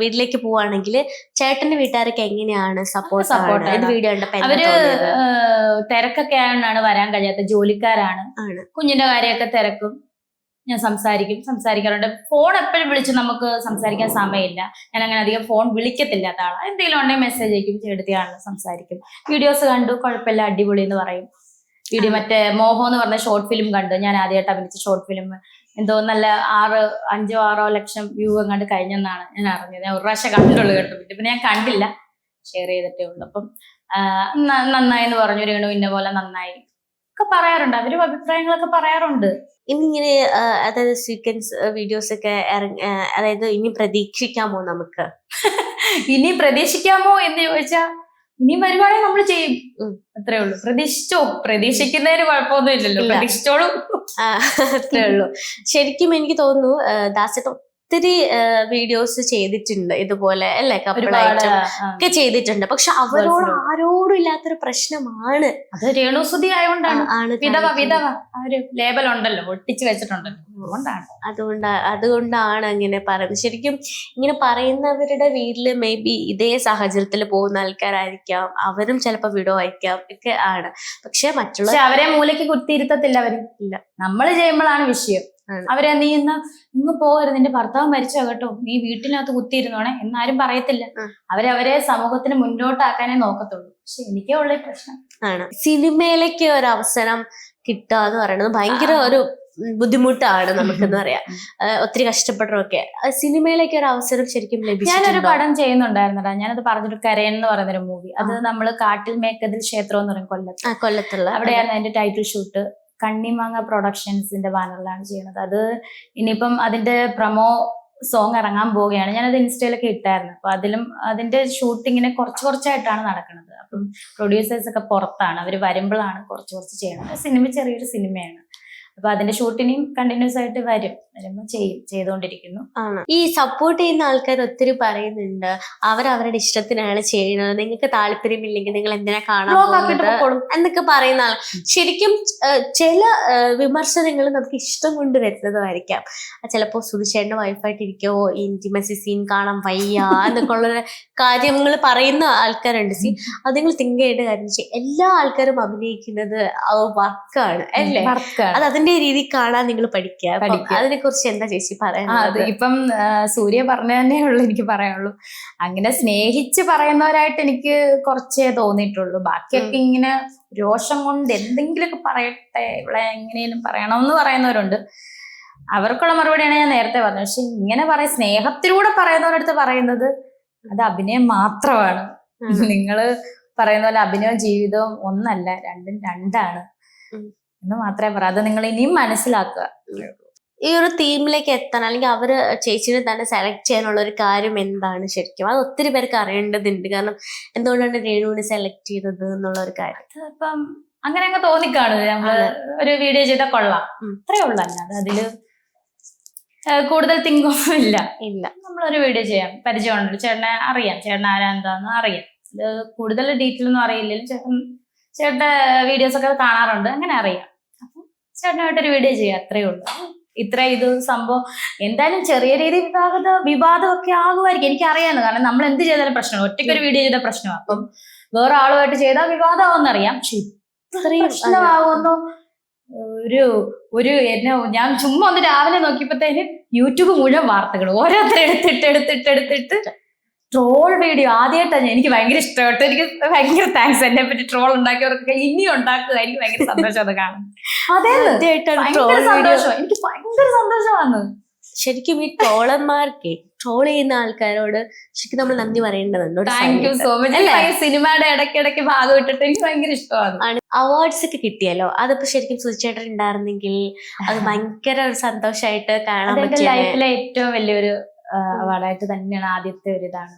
വീട്ടിലേക്ക് പോവാണെങ്കിൽ ചേട്ടന്റെ വീട്ടുകാരൊക്കെ എങ്ങനെയാണ് സപ്പോർട്ട്? വീഡിയോ അവര് തിരക്കൊക്കെ ആണെന്നാണ് വരാൻ കഴിയാത്ത, ജോലിക്കാരാണ്, കുഞ്ഞിന്റെ കാര്യമൊക്കെ തിരക്കും. ഞാൻ സംസാരിക്കാറുണ്ട്. ഫോൺ എപ്പോഴും വിളിച്ച് നമുക്ക് സംസാരിക്കാൻ സമയമില്ല. ഞാൻ അങ്ങനെ അധികം ഫോൺ വിളിക്കത്തില്ലാത്ത ആളാണ്. എന്തെങ്കിലും ഉണ്ടെങ്കിൽ മെസ്സേജ് അയക്കും, ചേട്ടത്തിയാണെന്ന് സംസാരിക്കും. വീഡിയോസ് കണ്ടു, കുഴപ്പമില്ല, അടിപൊളി എന്ന് പറയും. വീഡിയോ മറ്റേ മോഹോ എന്ന് പറഞ്ഞ ഷോർട്ട് ഫിലിം കണ്ടു, ഞാൻ ആദ്യമായിട്ട് അഭിനയിച്ച ഷോർട്ട് ഫിലിം. എന്തോ നല്ല 5-6 ലക്ഷം വ്യൂ എങ്ങാണ്ട് കഴിഞ്ഞെന്നാണ് ഞാൻ അറിഞ്ഞത്. ഞാൻ ഒരു പ്രാവശ്യം കണ്ടുള്ളൂ കേട്ടോ, പിന്നെ ഞാൻ കണ്ടില്ല, ഷെയർ ചെയ്തിട്ടേ ഉള്ളൂ. അപ്പം നന്നായി എന്ന് പറഞ്ഞു, രേണു ഇന്ന പോലെ നന്നായി ഒക്കെ പറയാറുണ്ട്. അവരും അഭിപ്രായങ്ങളൊക്കെ പറയാറുണ്ട്. ഇന്നിങ്ങനെ അതായത് സീക്വൻസ് വീഡിയോസ് ഒക്കെ അതായത് ഇനി പ്രതീക്ഷിക്കാമോ നമുക്ക്? ഇനി പ്രതീക്ഷിക്കാമോ എന്ന് ചോദിച്ചാ ഇനിയും വരുവാണെങ്കിൽ നമ്മൾ ചെയ്യും, അത്രേ ഉള്ളൂ. പ്രതീക്ഷിക്കുന്നതിന് കുഴപ്പമൊന്നും ഇല്ലല്ലോ, പ്രതീക്ഷിച്ചോളൂ, അത്രേ ഉള്ളൂ. ശരിക്കും എനിക്ക് തോന്നുന്നു ദാസേട്ടൻ ഒത്തിരി വീഡിയോസ് ചെയ്തിട്ടുണ്ട് ഇതുപോലെ അല്ലെ, ഒരുപാട് കപ്പിളായിട്ടും ഒക്കെ ചെയ്തിട്ടുണ്ട്. പക്ഷെ അവരോട് ആരോടും ഇല്ലാത്തൊരു പ്രശ്നമാണ്. അത് രേണുസുതി ആയതുകൊണ്ടാണ്. ആണ് വിധവ വിധവ ആ ഒരു ലേബൽ ഉണ്ടല്ലോ, ഒട്ടിച്ചു വെച്ചിട്ടുണ്ടല്ലോ, അതുകൊണ്ടാണ്. അതുകൊണ്ടാണ് അങ്ങനെ പറയുന്നത്. ശരിക്കും ഇങ്ങനെ പറയുന്നവരുടെ വീട്ടില് മേ ബി ഇതേ സാഹചര്യത്തിൽ പോകുന്ന ആൾക്കാരായിരിക്കാം, അവരും ചിലപ്പോ വിഡോ അയക്കാം ഒക്കെ ആണ്. പക്ഷെ മറ്റുള്ള അവരെ മൂലയ്ക്ക് കുത്തിയിരുത്തത്തില്ല അവര്. ഇല്ല, നമ്മൾ ചെയ്യുമ്പോഴാണ് വിഷയം. അവരെ നീ ഇന്ന് പോകരുത്, നിന്റെ ഭർത്താവ് മരിച്ചോ കേട്ടോ, നീ വീട്ടിനകത്ത് കുത്തിയിരുന്നോണെ എന്നാരും പറയത്തില്ല. അവരെ സമൂഹത്തിന് മുന്നോട്ടാക്കാനേ നോക്കത്തുള്ളൂ. പക്ഷെ എനിക്കേ ഉള്ള പ്രശ്നം ആണ് സിനിമയിലേക്ക് ഒരു അവസരം കിട്ടുക എന്ന് പറയുന്നത് ഭയങ്കര ഒരു ബുദ്ധിമുട്ടാണ് നമുക്കെന്ന് പറയാം. ഒത്തിരി കഷ്ടപ്പെട്ടവരൊക്കെ സിനിമയിലേക്ക് ഒരു അവസരം ശരിക്കും ലഭിച്ചു. ഞാനൊരു പടം ചെയ്യുന്നുണ്ടായിരുന്നടാ, ഞാനത് പറഞ്ഞിട്ട് കരയൻ എന്ന് പറയുന്നൊരു മൂവി. അത് നമ്മള് കാട്ടിൽ മേക്കതിൽ ക്ഷേത്രം എന്ന് പറയും, കൊല്ലത്തുള്ള അവിടെയാണ് അതിന്റെ ടൈറ്റിൽ ഷൂട്ട്. കണ്ണിമാങ്ങ പ്രൊഡക്ഷൻസിന്റെ ബാനറിലാണ് ചെയ്യുന്നത്. അത് ഇനിയിപ്പം അതിന്റെ പ്രൊമോ സോങ് ഇറങ്ങാൻ പോവുകയാണ്. ഞാനത് ഇൻസ്റ്റയിലൊക്കെ ഇട്ടായിരുന്നു. അപ്പൊ അതിന്റെ ഷൂട്ടിങ്ങിനെ കുറച്ചായിട്ടാണ് നടക്കുന്നത്. അപ്പം പ്രൊഡ്യൂസേഴ്സ് ഒക്കെ പുറത്താണ്, അവര് വരുമ്പോഴാണ് കുറച്ച് ചെയ്യണത്. സിനിമ ചെറിയൊരു സിനിമയാണ്. അപ്പൊ അതിന്റെ ഷൂട്ടിനും കണ്ടിന്യൂസ് ആയിട്ട് വരുമ്പോ ചെയ്തുകൊണ്ടിരിക്കുന്നു. ഈ സപ്പോർട്ട് ചെയ്യുന്ന ആൾക്കാർ ഒത്തിരി പറയുന്നുണ്ട്, അവരവരുടെ ഇഷ്ടത്തിനാണ് ചെയ്യുന്നത്, നിങ്ങൾക്ക് താല്പര്യമില്ലെങ്കിൽ നിങ്ങൾ എന്തിനാ കാണാൻ പോകുന്നത് എന്നൊക്കെ പറയുന്ന ആൾ. ശരിക്കും ചില വിമർശനങ്ങൾ നമുക്ക് ഇഷ്ടം കൊണ്ട് വരുന്നതായിരിക്കാം. ചിലപ്പോ സുധിച്ചേട്ടന്റെ വൈഫായിട്ടിരിക്കോ ഇന്റിമസി സീൻ കാണാൻ വയ്യ എന്നൊക്കെ ഉള്ള കാര്യങ്ങൾ പറയുന്ന ആൾക്കാരുണ്ട്. അത് നിങ്ങൾ തിങ്ക് ചെയ്യേണ്ട കാര്യം വെച്ചാൽ എല്ലാ ആൾക്കാരും അഭിനയിക്കുന്നത് വർക്കാണ് അല്ലേ, അത് അതിന്റെ രീതി കാണാൻ നിങ്ങൾ പഠിക്കുക. അതിനെ കുറിച്ച് എന്താ ചേച്ചി പറയാനുള്ളത്? ഇപ്പം സൂര്യ പറഞ്ഞ തന്നെ ഉള്ളു എനിക്ക് പറയാനുള്ളൂ. അങ്ങനെ സ്നേഹിച്ച് പറയുന്നവരായിട്ട് എനിക്ക് കുറച്ചേ തോന്നിയിട്ടുള്ളൂ. ബാക്കിയൊക്കെ ഇങ്ങനെ രോഷം കൊണ്ട് എന്തെങ്കിലുമൊക്കെ പറയട്ടെ, ഇവിടെ എങ്ങനെയും പറയണമെന്ന് പറയുന്നവരുണ്ട്. അവർക്കുള്ള മറുപടിയാണ് ഞാൻ നേരത്തെ പറഞ്ഞത്. പക്ഷെ ഇങ്ങനെ സ്നേഹത്തിലൂടെ പറയുന്നവരടുത്ത് പറയുന്നത് അത് അഭിനയം മാത്രമാണ്. നിങ്ങള് പറയുന്ന പോലെ അഭിനയവും ജീവിതവും ഒന്നല്ല, രണ്ടാണ് എന്ന് മാത്രമേ പറയാം. അത് നിങ്ങൾ ഇനിയും മനസ്സിലാക്കുക. ഈ ഒരു തീമിലേക്ക് എത്താൻ അല്ലെങ്കിൽ അവര് ചേച്ചിനെ തന്നെ സെലക്ട് ചെയ്യാനുള്ള ഒരു കാര്യം എന്താണ് ശരിക്കും? അത് ഒത്തിരി പേർക്ക് അറിയേണ്ടതുണ്ട്. കാരണം എന്തുകൊണ്ടാണ് രേണുവിനെ സെലക്ട് ചെയ്തത് എന്നുള്ള ഒരു കാര്യം. ഇപ്പം അങ്ങനെ അങ്ങ് തോന്നിക്കാണും. നമ്മള് ഒരു വീഡിയോ ചെയ്താൽ കൊള്ളാം, അത്രേ ഉള്ളൂ. അല്ലാതെ അതില് കൂടുതൽ തിങ്കൊന്നും ഇല്ല. നമ്മളൊരു വീഡിയോ ചെയ്യാം, പരിചയമുണ്ടല്ലോ, ചേട്ടനെ അറിയാം, ചേട്ടൻ ആരാ എന്താന്ന് അറിയാം. അത് കൂടുതൽ ഡീറ്റെയിൽ ഒന്നും അറിയില്ലെങ്കിലും ചേട്ടന്റെ വീഡിയോസ് ഒക്കെ കാണാറുണ്ട്, അങ്ങനെ അറിയാം. അപ്പൊ ചേട്ടനായിട്ടൊരു വീഡിയോ ചെയ്യാം, അത്രേ ഉള്ളൂ. ഇത് സംഭവം എന്തായാലും ചെറിയ രീതി വിവാദമൊക്കെ ആകുമായിരിക്കും, എനിക്കറിയാന്ന്. കാരണം നമ്മൾ എന്ത് ചെയ്താലും പ്രശ്നമാണ്. ഒറ്റയ്ക്കൊരു വീഡിയോ ചെയ്ത പ്രശ്നമാണ്. അപ്പം വേറെ ആളുമായിട്ട് ചെയ്താൽ വിവാദമാവുമെന്നറിയാം. പക്ഷെ ഇത്രയും പ്രശ്നമാകുമെന്നോ ഞാൻ ചുമ്മാ ഒന്ന് രാവിലെ നോക്കിയപ്പോഴത്തേന് യൂട്യൂബ് മുഴുവൻ വാർത്തകൾ ഓരോരുത്തരെടുത്തിട്ട് ട്രോൾ വീഡിയോ ആദ്യമായിട്ടാണ്. എനിക്ക് ഭയങ്കര ഇഷ്ടപ്പെട്ടു. എനിക്ക് ഭയങ്കര താങ്ക്സ്. എന്നെ പറ്റി ട്രോൾ ഉണ്ടാക്കിയവർക്കൊക്കെ ഇനിയും ഉണ്ടാക്കുക. എനിക്ക് ഭയങ്കര സന്തോഷം അത് കാണാൻ. സന്തോഷം, എനിക്ക് ഭയങ്കര സന്തോഷമാണ്. ശരിക്കും ഈ ട്രോളന്മാർക്ക് ട്രോൾ ചെയ്യുന്ന ആൾക്കാരോട് ശരിക്കും നമ്മൾ നന്ദി പറയേണ്ടതുണ്ട്. Thank you so much. സിനിമയുടെ ഇടയ്ക്കിടയ്ക്ക് ഭാഗം ഇട്ടിട്ട് എനിക്ക് ഭയങ്കര ഇഷ്ടമാണ്. അവാർഡ്സ് ഒക്കെ കിട്ടിയല്ലോ, അതിപ്പോ ശരിക്കും സുധിച്ചേട്ടൻ ഉണ്ടായിരുന്നെങ്കിൽ അത് ഭയങ്കര ഒരു സന്തോഷമായിട്ട് കാണാൻ പറ്റിയ ലൈഫിലെ ഏറ്റവും വലിയൊരു അവാർഡായിട്ട് തന്നെയാണ്. ആദ്യത്തെ ഒരു ഇതാണ്.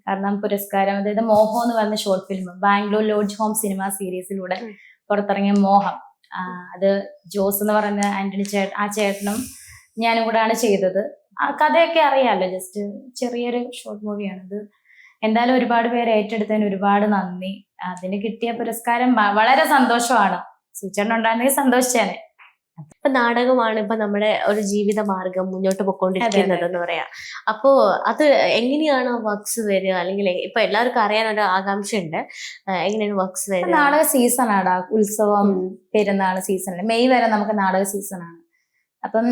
കാരണം പുരസ്കാരം, അതായത് മോഹം എന്ന് പറഞ്ഞ short film Bangalore lodge home cinema സീരീസിലൂടെ പുറത്തിറങ്ങിയ മോഹം, അത് ജോസ് എന്ന് പറയുന്ന ആന്റണി ആ ചേട്ടനും ഞാനും കൂടെയാണ് ചെയ്തത്. ആ കഥയൊക്കെ അറിയാമല്ലോ, ജസ്റ്റ് ചെറിയൊരു ഷോർട്ട് മൂവിയാണിത്. എന്തായാലും ഒരുപാട് പേര് ഏറ്റെടുത്തതിന് ഒരുപാട് നന്ദി. അതിന് കിട്ടിയ പുരസ്കാരം വളരെ സന്തോഷമാണ്. സുചേട്ടൻ ഉണ്ടായിരുന്നെങ്കിൽ സന്തോഷിച്ചേനെ. ഇപ്പൊ നാടകമാണ് ഇപ്പൊ നമ്മുടെ ഒരു ജീവിത മാർഗം മുന്നോട്ട് പോയിക്കൊണ്ടിരിക്കുന്നത് എന്ന് പറയാം. അപ്പോ അത് എങ്ങനെയാണ് വർക്ക്സ് വരിക? അല്ലെങ്കിൽ ഇപ്പൊ എല്ലാവർക്കും അറിയാനൊരു ആകാംക്ഷ ഉണ്ട്, എങ്ങനെയാണ് വർക്ക്സ് വരിക? നാടക സീസൺ ആണ്, ഉത്സവം പെരുന്നാള് സീസണില് മെയ് വരെ നമുക്ക് നാടക സീസണാണ്. അപ്പം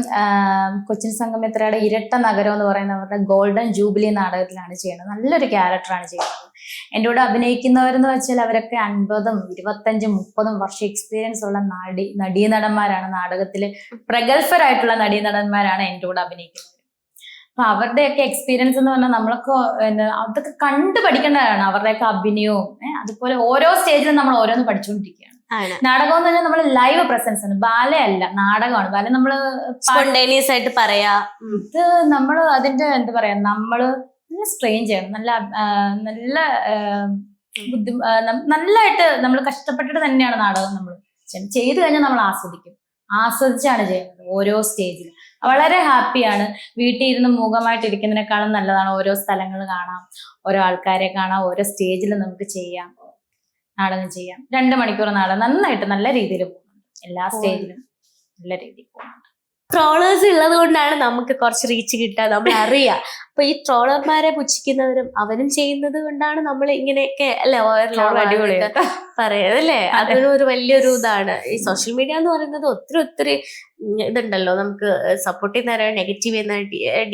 കൊച്ചിൻ സംഗമിത്രയുടെ ഇരട്ട നഗരം എന്ന് പറയുന്ന അവരുടെ ഗോൾഡൻ ജൂബിലി നാടകത്തിലാണ് ചെയ്യുന്നത്. നല്ലൊരു ക്യാരക്ടറാണ് ചെയ്യുന്നത്. എൻ്റെ കൂടെ അഭിനയിക്കുന്നവരെന്ന് വെച്ചാൽ അവരൊക്കെ 50, 25, 30 വർഷം എക്സ്പീരിയൻസ് ഉള്ള നടീനടന്മാരാണ്. നാടകത്തില് പ്രഗത്ഭരായിട്ടുള്ള നടീനടന്മാരാണ് എൻ്റെ കൂടെ അഭിനയിക്കുന്നത്. അപ്പൊ അവരുടെയൊക്കെ എക്സ്പീരിയൻസ് എന്ന് പറഞ്ഞാൽ നമ്മളൊക്കെ അതൊക്കെ കണ്ടു പഠിക്കേണ്ടതാണ്. അവരുടെയൊക്കെ അഭിനയവും അതുപോലെ ഓരോ സ്റ്റേജിലും നമ്മൾ ഓരോന്ന് പഠിച്ചുകൊണ്ടിരിക്കുകയാണ്. നാടകം എന്ന് പറഞ്ഞാൽ നമ്മള് ലൈവ് പ്രസൻസ് ആണ്, ബാലയല്ല, നാടകമാണ്. ബാല നമ്മള് സ്പോണ്ടേനിയസ് ആയിട്ട് പറയാ. ഇത് നമ്മള് അതിന്റെ എന്താ പറയാ, നമ്മള് നല്ല സ്ട്രെയിൻ ചെയ്യണം, നല്ല നല്ലതായിട്ട് നമ്മൾ കഷ്ടപ്പെട്ടിട്ട് തന്നെയാണ് നാടകം നമ്മൾ ചെയ്തു കഴിഞ്ഞാൽ നമ്മൾ ആസ്വദിക്കും. ആസ്വദിച്ചാണ് ചെയ്യുന്നത് ഓരോ സ്റ്റേജിലും. വളരെ ഹാപ്പിയാണ്. വീട്ടിൽ ഇരുന്ന് മൂകമായിട്ടിരിക്കുന്നതിനേക്കാളും നല്ലതാണ് ഓരോ സ്ഥലങ്ങൾ കാണാം, ഓരോ ആൾക്കാരെ കാണാം, ഓരോ സ്റ്റേജിൽ നമുക്ക് ചെയ്യാം, നാടകം ചെയ്യാം. 2 മണിക്കൂർ നാടകം നന്നായിട്ട് നല്ല രീതിയിൽ പോകുന്നുണ്ട്. എല്ലാ സ്റ്റേജിലും നല്ല രീതിയിൽ പോകുന്നുണ്ട്. ട്രോളേഴ്സ് ഉള്ളത് കൊണ്ടാണ് നമുക്ക് കുറച്ച് റീച്ച് കിട്ടുക, നമ്മൾ അറിയാം. അപ്പൊ ഈ ട്രോളർമാരെ പുച്ഛിക്കുന്നവരും അവരും ചെയ്യുന്നത് കൊണ്ടാണ് നമ്മൾ ഇങ്ങനെയൊക്കെ അല്ലെ പറയുന്നത് അല്ലേ. അതൊരു ഒരു വലിയൊരു ഇതാണ് ഈ സോഷ്യൽ മീഡിയ എന്ന് പറയുന്നത്. ഒത്തിരി ഇതുണ്ടല്ലോ, നമുക്ക് സപ്പോർട്ട് ചെയ്യുന്ന, നെഗറ്റീവ് ചെയ്യുന്ന,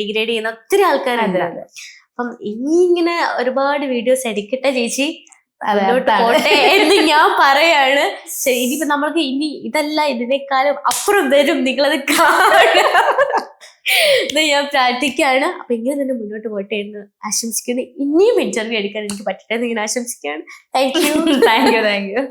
ഡിഗ്രേഡ് ചെയ്യുന്ന ഒത്തിരി ആൾക്കാരുണ്ട്. അപ്പം ഇനി ഇങ്ങനെ ഒരുപാട് വീഡിയോസ് എടുക്കട്ടെ ചേച്ചി, പോട്ടെ എന്ന് ഞാൻ പറയാണ്. ഇനിയിപ്പോ നമ്മൾക്ക് ഇനി ഇതല്ല ഇതിനേക്കാളും അപ്പുറം വരും, നിങ്ങളത് എന്ന് ഞാൻ പ്രാർത്ഥിക്കുകയാണ്. അപ്പൊ ഇങ്ങനെ തന്നെ മുന്നോട്ട് പോട്ടെ എന്ന് ആശംസിക്കുന്നു. ഇനിയും ഇന്റർവ്യൂ എടുക്കാൻ എനിക്ക് പറ്റട്ടെ എന്ന് ഇങ്ങനെ ആശംസിക്കുകയാണ്. Thank you.